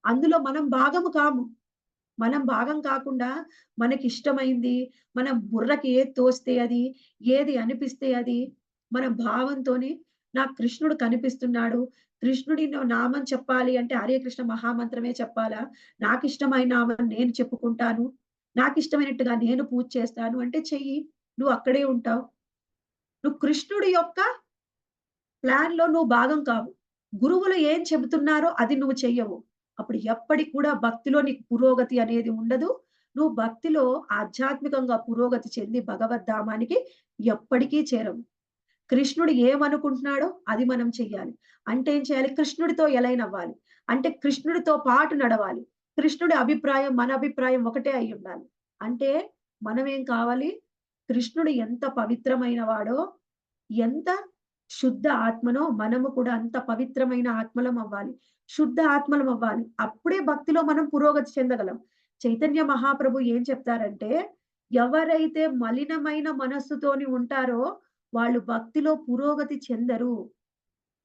అందులో మనం భాగము కాము. మనం భాగం కాకుండా మనకిష్టమైంది, మన బుర్రకి ఏది తోస్తే అది, ఏది అనిపిస్తే అది, మన భావంతోని నాకు కృష్ణుడు కనిపిస్తున్నాడు. కృష్ణుడి నామం చెప్పాలి అంటే హరే కృష్ణ మహామంత్రమే చెప్పాలా? నాకిష్టమైన నామం నేను చెప్పుకుంటాను. నాకిష్టమైనట్టుగా నేను పూజ చేస్తాను అంటే చెయ్యి. నువ్వు అక్కడే ఉంటావు. నువ్వు కృష్ణుడి యొక్క ప్లాన్‌లో నువ్వు భాగం కావు. గురువులు ఏం చెబుతున్నారో అది నువ్వు చెయ్యవు. అప్పుడు ఎప్పటికి కూడా భక్తిలో నీకు పురోగతి అనేది ఉండదు. నువ్వు భక్తిలో ఆధ్యాత్మికంగా పురోగతి చెంది భగవద్ధామానికి ఎప్పటికీ చేరవు. కృష్ణుడు ఏమనుకుంటున్నాడో అది మనం చెయ్యాలి. అంటే ఏం చేయాలి? కృష్ణుడితో ఎలైన్ అవ్వాలి. అంటే కృష్ణుడితో పాటు నడవాలి. కృష్ణుడి అభిప్రాయం, మన అభిప్రాయం ఒకటే అయ్యుండాలి. అంటే మనమేం కావాలి? కృష్ణుడు ఎంత పవిత్రమైన వాడో, ఎంత శుద్ధ ఆత్మనో మనము కూడా అంత పవిత్రమైన ఆత్మలం అవ్వాలి. శుద్ధ ఆత్మలం అవ్వాలి. అప్పుడే భక్తిలో మనం పురోగతి చెందగలం. చైతన్య మహాప్రభు ఏం చెప్తారంటే, ఎవరైతే మలినమైన మనస్సుతోని ఉంటారో వాళ్ళు భక్తిలో పురోగతి చెందరు.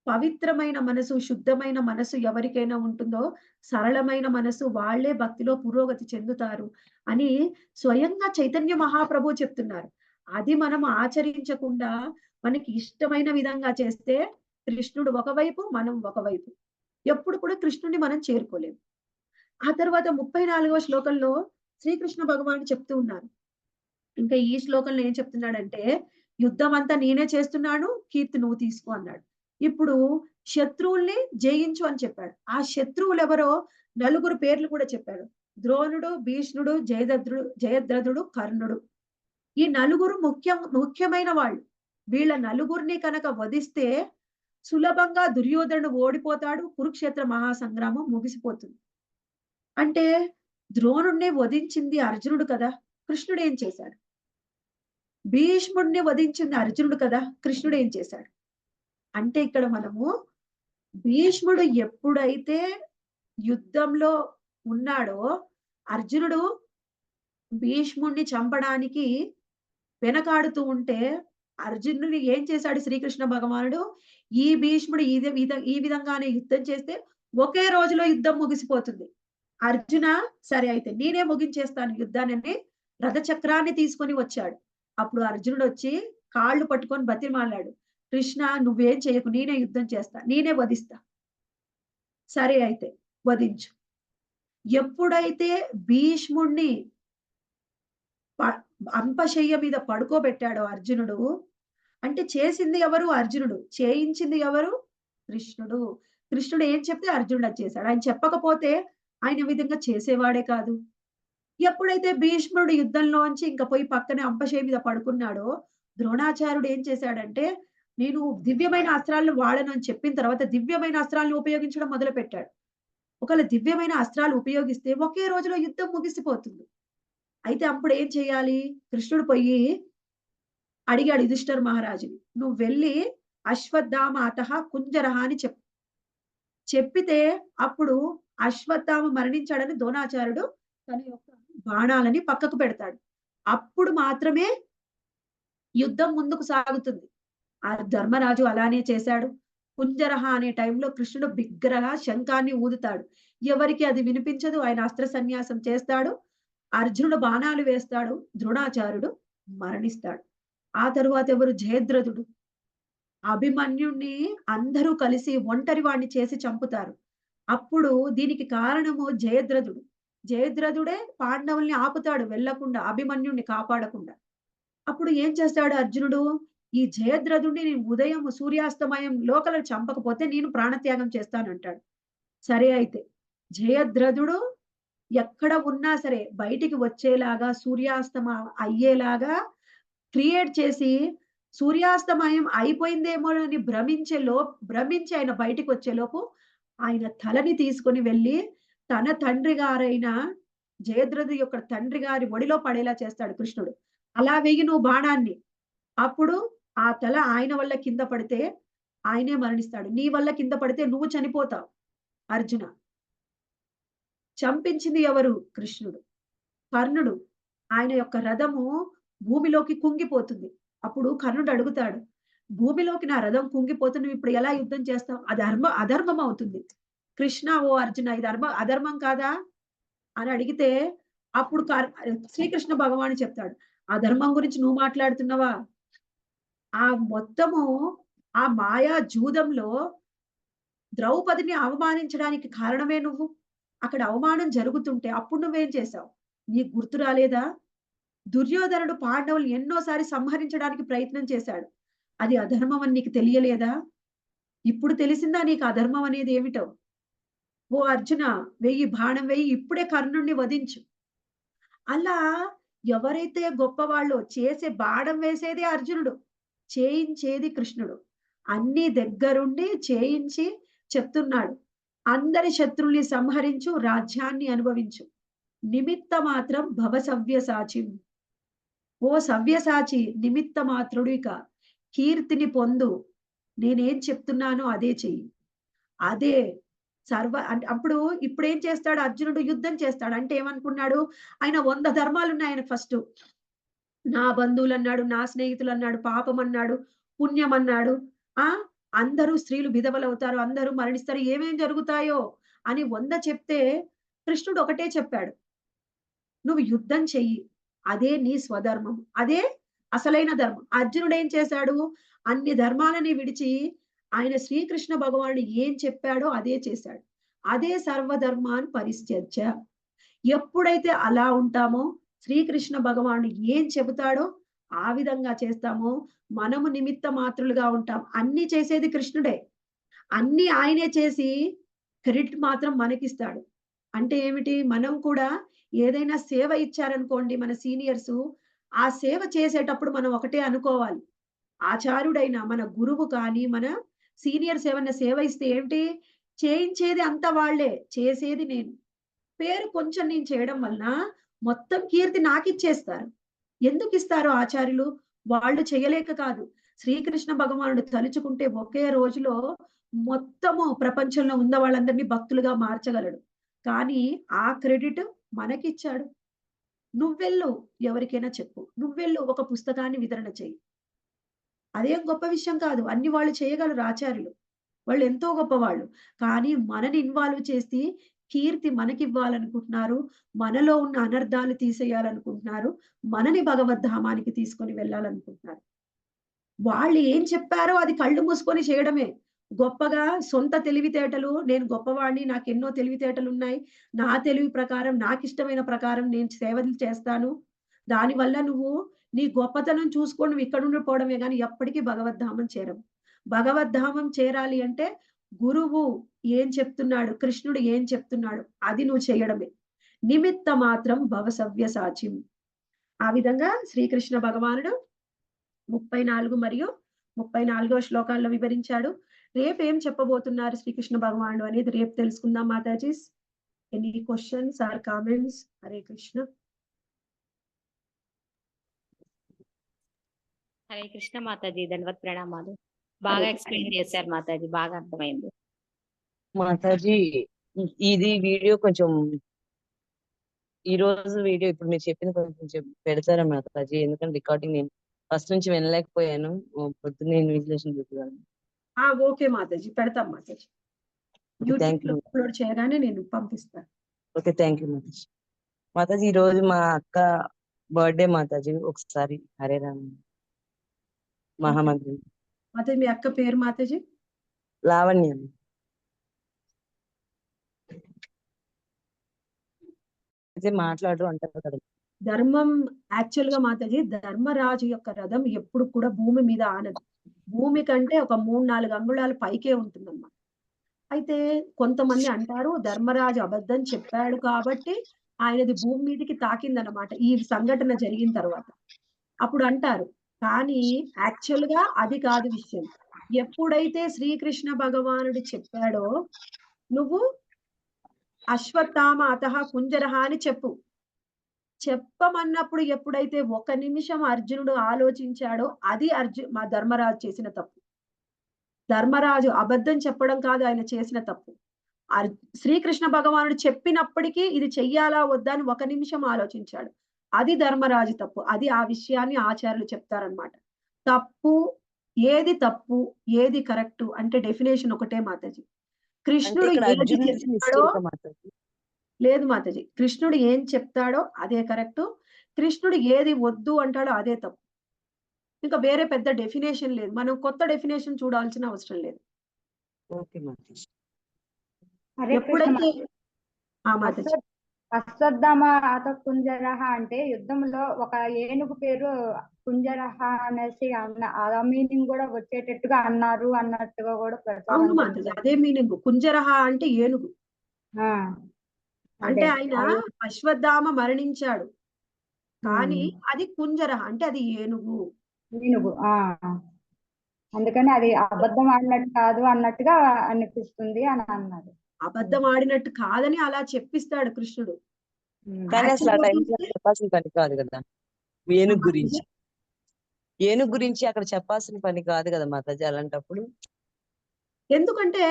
పవిత్రమైన మనసు, శుద్ధమైన మనసు ఎవరికైనా ఉంటుందో, సరళమైన మనసు వాళ్ళే భక్తిలో పురోగతి చెందుతారు అని స్వయంగా చైతన్య మహాప్రభు చెప్తున్నారు. అది మనం ఆచరించకుండా మనకి ఇష్టమైన విధంగా చేస్తే కృష్ణుడు ఒకవైపు, మనం ఒకవైపు. ఎప్పుడు కూడా కృష్ణుడిని మనం చేరుకోలేము. ఆ తర్వాత 34వ శ్లోకంలో శ్రీకృష్ణ భగవానుడు చెప్తూ ఉన్నారు. ఇంకా ఈ శ్లోకంలో ఏం చెప్తున్నాడంటే, "యుద్ధమంతా నేనే చేస్తున్నాను. కీర్తి నువ్వు తీసుకో" అన్నాడు. ఇప్పుడు శత్రువుల్ని జయించు అని చెప్పాడు. ఆ శత్రువులెవరో నలుగురు పేర్లు కూడా చెప్పాడు. ద్రోణుడు, భీష్ముడు, జయద్రథుడు, కర్ణుడు. ఈ నలుగురు ముఖ్యమైన వాళ్ళు. వీళ్ళ నలుగురిని కనుక వధిస్తే సులభంగా దుర్యోధనుడు ఓడిపోతాడు. కురుక్షేత్ర మహాసంగ్రామం ముగిసిపోతుంది. అంటే ద్రోణుడిని వధించింది అర్జునుడు కదా! కృష్ణుడు ఏం చేశాడు? భీష్ముడిని వధించింది అర్జునుడు కదా! కృష్ణుడు ఏం చేశాడు? అంటే ఇక్కడ మనము భీష్ముడు ఎప్పుడైతే యుద్ధంలో ఉన్నాడో, అర్జునుడు భీష్ముడిని చంపడానికి వెనకాడుతూ ఉంటే, అర్జునుడిని ఏం చేశాడు శ్రీకృష్ణ భగవానుడు? ఈ భీష్ముడు ఈ విధంగానే యుద్ధం చేస్తే ఒకే రోజులో యుద్ధం ముగిసిపోతుంది. అర్జున సరే అయితే నేనే ముగించేస్తాను యుద్ధాన్ని రథచక్రాన్ని తీసుకొని వచ్చాడు. అప్పుడు అర్జునుడొచ్చి కాళ్ళు పట్టుకొని బతిమాలాడు. కృష్ణ నువ్వేం చేయకు నేనే యుద్ధం చేస్తా. నేనే వధిస్తా. సరే అయితే వధించు. ఎప్పుడైతే భీష్ముడిని ప అంపశయ్య మీద పడుకోబెట్టాడో అర్జునుడు, అంటే చేసింది ఎవరు? అర్జునుడు. చేయించింది ఎవరు? కృష్ణుడు. కృష్ణుడు ఏం చెప్తే అర్జునుడు అది చేశాడు. ఆయన చెప్పకపోతే ఆయన ఈ విధంగా చేసేవాడే కాదు. ఎప్పుడైతే భీష్ముడు యుద్ధంలోంచి ఇంక పోయి పక్కనే అంపశయ్య మీద పడుకున్నాడో, ద్రోణాచార్యుడు ఏం చేశాడంటే, నేను దివ్యమైన అస్త్రాలను వాడను అని చెప్పిన తర్వాత దివ్యమైన అస్త్రాలను ఉపయోగించడం మొదలుపెట్టాడు. ఒకవేళ దివ్యమైన అస్త్రాలు ఉపయోగిస్తే ఒకే రోజులో యుద్ధం ముగిసిపోతుంది. అయితే అప్పుడు ఏం చేయాలి? కృష్ణుడు పొయ్యి అడిగాడు యుధిష్ఠిర మహారాజుని. "నువ్వు వెళ్లి అశ్వత్థామ అతః కుంజరః అని చెప్పు. చెప్పితే అప్పుడు అశ్వత్థామ మరణించాడని ద్రోణాచార్యుడు తన యొక్క బాణాలని పక్కకు పెడతాడు. అప్పుడు మాత్రమే యుద్ధం ముందుకు సాగుతుంది. ఆ ధర్మరాజు అలానే చేశాడు. కుంజరహ అనే టైంలో కృష్ణుడు బిగ్గరగా శంఖాన్ని ఊదుతాడు. ఎవరికీ అది వినిపించదు. ఆయన అస్త్ర సన్యాసం చేస్తాడు. అర్జునుడు బాణాలు వేస్తాడు. ద్రోణాచార్యుడు మరణిస్తాడు. ఆ తరువాత ఎవరు? జయద్రథుడు. అభిమన్యుడిని అందరూ కలిసి ఒంటరి వాడిని చేసి చంపుతారు. అప్పుడు దీనికి కారణము జయద్రథుడు. జయద్రథుడే పాండవుల్ని ఆపుతాడు వెళ్ళకుండా, అభిమన్యుడిని కాపాడకుండా. అప్పుడు ఏం చేస్తాడు అర్జునుడు? ఈ జయద్రథుడిని నేను ఉదయం సూర్యాస్తమయం లోకల చంపకపోతే నేను ప్రాణత్యాగం చేస్తానంటాడు. సరే అయితే. జయద్రథుడు ఎక్కడ ఉన్నా సరే బయటికి వచ్చేలాగా సూర్యాస్తమ అయ్యేలాగా క్రియేట్ చేసి సూర్యాస్తమయం అయిపోయిందేమోనని భ్రమించి ఆయన బయటికొచ్చేలోపు ఆయన తలని తీసుకొని వెళ్లి తన తండ్రి గారైన జయద్రథుడి యొక్క తండ్రి గారి ఒడిలో పడేలా చేస్తాడు కృష్ణుడు. అలా వెయ్యి నువ్వు బాణాన్ని. అప్పుడు ఆ తల ఆయన వల్ల కింద పడితే ఆయనే మరణిస్తాడు. నీ వల్ల కింద పడితే నువ్వు చనిపోతావు అర్జున. చంపించింది ఎవరు? కృష్ణుడు. కర్ణుడు. ఆయన యొక్క రథము భూమిలోకి కుంగిపోతుంది. అప్పుడు కర్ణుడు అడుగుతాడు, భూమిలోకి నా రథం కుంగిపోతే నువ్విప్పుడు ఎలా యుద్ధం చేస్తావు? అధర్మం అవుతుంది. కృష్ణ ఓ అర్జున ఇది అధర్మం కాదా? అని అడిగితే అప్పుడు శ్రీకృష్ణ భగవానుడు చెప్తాడు. అధర్మం గురించి నువ్వు మాట్లాడుతున్నావా? ఆ మొత్తము ఆ మాయా జూదంలో ద్రౌపదిని అవమానించడానికి కారణమే నువ్వు. అక్కడ అవమానం జరుగుతుంటే అప్పుడు నువ్వేం చేశావు? నీకు గుర్తు రాలేదా? దుర్యోధనుడు పాండవులు ఎన్నోసారి సంహరించడానికి ప్రయత్నం చేశాడు. అది అధర్మం అని నీకు తెలియలేదా? ఇప్పుడు తెలిసిందా నీకు అధర్మం అనేది ఏమిటో? ఓ అర్జున వెయ్యి బాణం వెయ్యి ఇప్పుడే కర్ణుడిని వధించు. అలా ఎవరైతే గొప్పవాళ్ళో చేసే బాణం వేసేదే అర్జునుడు. చేయించేది కృష్ణుడు. అన్ని దగ్గరుండి చేయించి చెప్తున్నాడు. అందరి శత్రుల్ని సంహరించు, రాజ్యాన్ని అనుభవించు. నిమిత్త మాత్రం భవ సవ్యసాచిం. ఓ సవ్యసాచి నిమిత్త మాత్రుడిక కీర్తిని పొందు. నేనేం చెప్తున్నానో అదే చెయ్యి. అదే అప్పుడు ఇప్పుడేం చేస్తాడు అర్జునుడు? యుద్ధం చేస్తాడు. అంటే ఏమనుకున్నాడు? ఆయన 100 ధర్మాలున్నాయి ఆయనకు ఫస్టు. నా బంధువులన్నాడు, నా స్నేహితులన్నాడు, పాపమన్నాడు, పుణ్యమన్నాడు. ఆ! అందరూ స్త్రీలు విధవలవుతారు, అందరూ మరణిస్తారు, ఏమేం జరుగుతాయో అని 100 చెప్తే కృష్ణుడు ఒకటే చెప్పాడు. నువ్వు యుద్ధం చెయ్యి. అదే నీ స్వధర్మం. అదే అసలైన ధర్మం. అర్జునుడేం చేశాడు? అన్ని ధర్మాలని విడిచి ఆయన శ్రీకృష్ణ భగవానుడు ఏం చెప్పాడో అదే చేశాడు. అదే సర్వధర్మాన్ పరిత్యజ్య. ఎప్పుడైతే అలా ఉంటామో శ్రీకృష్ణ భగవానుడు ఏం చెబుతాడో ఆ విధంగా చేస్తామో మనము నిమిత్త మాత్రులుగా ఉంటాం. అన్నీ చేసేది కృష్ణుడే. అన్నీ ఆయనే చేసి క్రెడిట్ మాత్రం మనకిస్తాడు. అంటే ఏమిటి? మనం కూడా ఏదైనా సేవ ఇచ్చారనుకోండి మన సీనియర్సు, ఆ సేవ చేసేటప్పుడు మనం ఒకటే అనుకోవాలి. ఆచార్యుడైన మన గురువు కానీ, మన సీనియర్స్ ఏమన్నా సేవ ఇస్తే ఏంటి? చేయించేది అంతా వాళ్ళే, చేసేది నేను. పేరు కొంచెం నేను చేయడం వలన మొత్తం కీర్తి నాకిచ్చేస్తారు. ఎందుకిస్తారు ఆచార్యులు? వాళ్ళు చేయలేక కాదు. శ్రీకృష్ణ భగవానుడు తలుచుకుంటే ఒకే రోజులో మొత్తము ప్రపంచంలో ఉన్న వాళ్ళందరినీ భక్తులుగా మార్చగలడు. కానీ ఆ క్రెడిట్ మనకిచ్చాడు. నువ్వెళ్ళు ఎవరికైనా చెప్పు. నువ్వెళ్ళు ఒక పుస్తకాన్ని వితరణ చెయ్యి. అదేం గొప్ప విషయం కాదు. అన్ని వాళ్ళు చేయగలరు ఆచార్యులు. వాళ్ళెంతో గొప్పవాళ్ళు. కానీ మనని ఇన్వాల్వ్ చేసి కీర్తి మనకివ్వాలనుకుంటున్నారు. మనలో ఉన్న అనర్థాలు తీసేయాలనుకుంటున్నారు. మనని భగవద్ధామానికి తీసుకొని వెళ్ళాలనుకుంటున్నారు. వాళ్ళు ఏం చెప్పారో అది కళ్ళు మూసుకొని చేయడమే. గొప్పగా సొంత తెలివితేటలు నేను గొప్పవాడిని, నాకెన్నో తెలివితేటలున్నాయి. నా తెలివి ప్రకారం, నాకిష్టమైన ప్రకారం నేను సేవలు చేస్తాను. దానివల్ల నువ్వు నీ గొప్పతనం చూసుకొని నువ్వు ఇక్కడుండిపోవడమే గాని ఎప్పటికీ భగవద్ధామం చేరవు. భగవద్ధామం చేరాలి అంటే గురువు ఏం చెప్తున్నాడు, కృష్ణుడు ఏం చెప్తున్నాడు అది నువ్వు చేయడమే. నిమిత్త మాత్రం భవ సవ్యసాచిం. ఆ విధంగా శ్రీకృష్ణ భగవానుడు 34 మరియు 34వ శ్లోకాల్లో వివరించాడు. రేపేం చెప్పబోతున్నారు శ్రీకృష్ణ భగవానుడు అనేది రేపు తెలుసుకుందాం మాతాజీస్. Any questions or comments? Hare Krishna. Hare Krishna. మాతాజీ ధన్యవాద ప్రణామాలు. బాగా ఎక్స్ప్లెయిన్ చేశారు మాతాజీ, బాగా అర్థమైంది. మాతాజీ, ఇది వీడియో కొంచెం ఈ రోజు వీడియో ఇప్పుడు మీరు చెప్పింది కొంచెం పెడతారా మాతాజీ? ఎందుకంటే రికార్డింగ్ నేను ఫస్ట్ నుంచి వినలేకపోయాను. పొద్దున్న ఇన్విజిలేషన్ చూపుతాను. ఓకే మాతాజీ, పెడతాం మాతాజీ. యూట్యూబ్ థ్యాంక్ లో యూ. అప్లోడ్ చేయగానే నేను పంపిస్తాను. Okay, thank you Mataji. Mataji, ఈ రోజు మా అక్క బర్త్డే మాతాజీ. ఒకసారి హరే రామ్ మహామంత్రి మాతాజీ, మీ అక్క పేరు మాతాజీ? లావణ్య. అయితే మాట్లాడు అంటారు కదా. ధర్మం యాక్చువల్ గా మాతాజీ, ధర్మరాజు యొక్క రథం ఎప్పుడు కూడా భూమి మీద ఆనదు. భూమి కంటే ఒక 3-4 అంగుళాలు పైకే ఉంటుందన్నమాట. అయితే కొంతమంది అంటారు ధర్మరాజు అబద్ధం చెప్పాడు కాబట్టి ఆయనది భూమి మీదకి తాకిందన్నమాట ఈ సంఘటన జరిగిన తర్వాత. అప్పుడు అంటారు. కానీ యాక్చువల్ గా అది కాదు విషయం. ఎప్పుడైతే శ్రీకృష్ణ భగవానుడు చెప్పాడో నువ్వు అశ్వత్థామ అతః కుంజరః అని చెప్పమన్నప్పుడు ఎప్పుడైతే ఒక నిమిషం అర్జునుడు ఆలోచించాడో అది మా ధర్మరాజు చేసిన తప్పు. ధర్మరాజు అబద్ధం చెప్పడం కాదు ఆయన చేసిన తప్పు. శ్రీకృష్ణ భగవానుడు చెప్పినప్పటికీ ఇది చెయ్యాలా వద్దా అని ఒక నిమిషం ఆలోచించాడు. అది ధర్మరాజు తప్పు. అది ఆ విషయాన్ని ఆచార్యులు చెప్తారనమాట. తప్పు ఏది కరెక్ట్ అంటే డెఫినేషన్ ఒకటే మాతాజీ. కృష్ణుడు ఏది చెప్తాడో లేదు మాతాజీ. కృష్ణుడు ఏం చెప్తాడో అదే కరెక్ట్. కృష్ణుడు ఏది వద్దు అంటాడో అదే తప్పు. ఇంకా వేరే పెద్ద డెఫినేషన్ లేదు. మనం కొత్త డెఫినేషన్ చూడాల్సిన అవసరం లేదు. ఓకే మాతాజీ. ఎప్పుడైతే మాతాజీ అశ్వత్థామ అత కుంజరః అంటే యుద్ధంలో ఒక ఏనుగు పేరు కుంజరః అనేసి ఆ మీనింగ్ కూడా వచ్చేటట్టుగా అన్నారు అన్నట్టుగా కూడా అవును మాతాజీ, అదే మీనింగ్. కుంజరః అంటే ఏనుగు. అంటే ఆయన అశ్వత్థామ మరణించాడు కానీ అది కుంజరః అంటే అది ఏనుగు. అందుకని అది అబద్ధం ఆడినట్టు కాదు అన్నట్టుగా అనిపిస్తుంది అని అన్నారు. అబద్ధం ఆడినట్టు కాదని అలా చెప్పిస్తాడు కృష్ణుడు. కానీ అసలు ఆ టైంలో చెప్పాల్సిన పని కాదు కదా ఏనుగు గురించి అక్కడ చెప్పాల్సిన పని కాదు కదా మాతాజీ అలాంటప్పుడు. ఎందుకంటే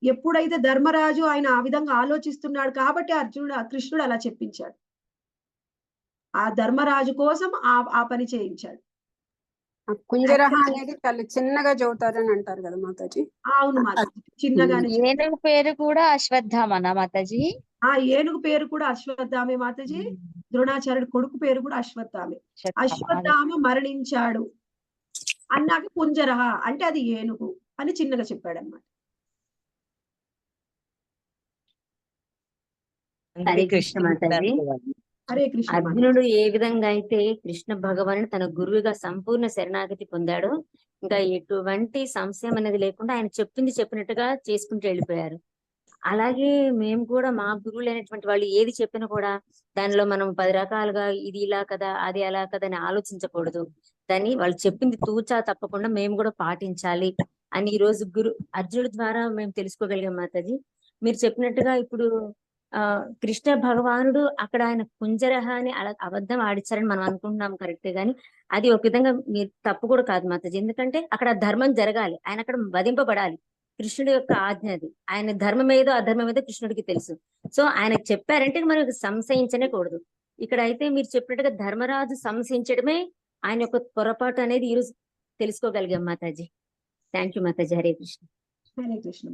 ఎప్పుడైతే ధర్మరాజు ఆయన ఆ విధంగా ఆలోచిస్తున్నాడు కాబట్టి కృష్ణుడు అలా చెప్పించాడు. ఆ ధర్మరాజు కోసం ఆ పని చేయించాడు. కుంజరః అనేది చాలా చిన్నగా చదువుతారని అంటారు కదా మాతాజీ. అవును మాతాజీ, చిన్నగానే. ఏనుగు పేరు కూడా అశ్వత్థామనా మాతాజీ? ఏనుగు పేరు కూడా అశ్వత్థామే మాతాజీ. ద్రోణాచార్యుడు కొడుకు పేరు కూడా అశ్వత్థామే. అశ్వత్థామ మరణించాడు అన్నాక కుంజరః అంటే అది ఏనుగు అని చిన్నగా చెప్పాడు అన్నమాట. హరే కృష్ణ మాతాజీ. హరే కృష్ణ. అర్జునుడు ఏ విధంగా అయితే కృష్ణ భగవానుడు తన గురువుగా సంపూర్ణ శరణాగతి పొందాడో ఇంకా ఎటువంటి సంశయం అనేది లేకుండా ఆయన చెప్పినట్టుగా చేసుకుంటూ వెళ్ళిపోయారు. అలాగే మేము కూడా మా గురువులైనటువంటి వాళ్ళు ఏది చెప్పినా కూడా దానిలో మనం 10 రకాలుగా ఇది ఇలా కదా అది అలా కదా అని ఆలోచించకూడదు. దాన్ని వాళ్ళు చెప్పింది తూచా తప్పకుండా మేము కూడా పాటించాలి అని ఈ రోజు అర్జునుడి ద్వారా మేము తెలుసుకోగలిగాం మాతాజీ. మీరు చెప్పినట్టుగా ఇప్పుడు కృష్ణ భగవానుడు అక్కడ ఆయన కుంజరః అని అబద్ధం ఆడిచ్చారని మనం అనుకుంటున్నాం కరెక్టే గాని అది ఒక విధంగా మీరు తప్పు కూడా కాదు మాతాజీ. ఎందుకంటే అక్కడ ధర్మం జరగాలి, ఆయన అక్కడ వధింపబడాలి. కృష్ణుడి యొక్క ఆజ్ఞ అది. ఆయన ధర్మం ఏదో అధర్మం ఏదో కృష్ణుడికి తెలుసు. సో ఆయన చెప్పారంటే మనం సంశయించనే కూడదు. ఇక్కడ అయితే మీరు చెప్పినట్టుగా ధర్మరాజు సంశయించడమే ఆయన యొక్క పొరపాటు అనేది ఈరోజు తెలుసుకోగలిగాం మాతాజీ. థ్యాంక్ యూ మాతాజీ. హరే కృష్ణ. హరే కృష్ణ.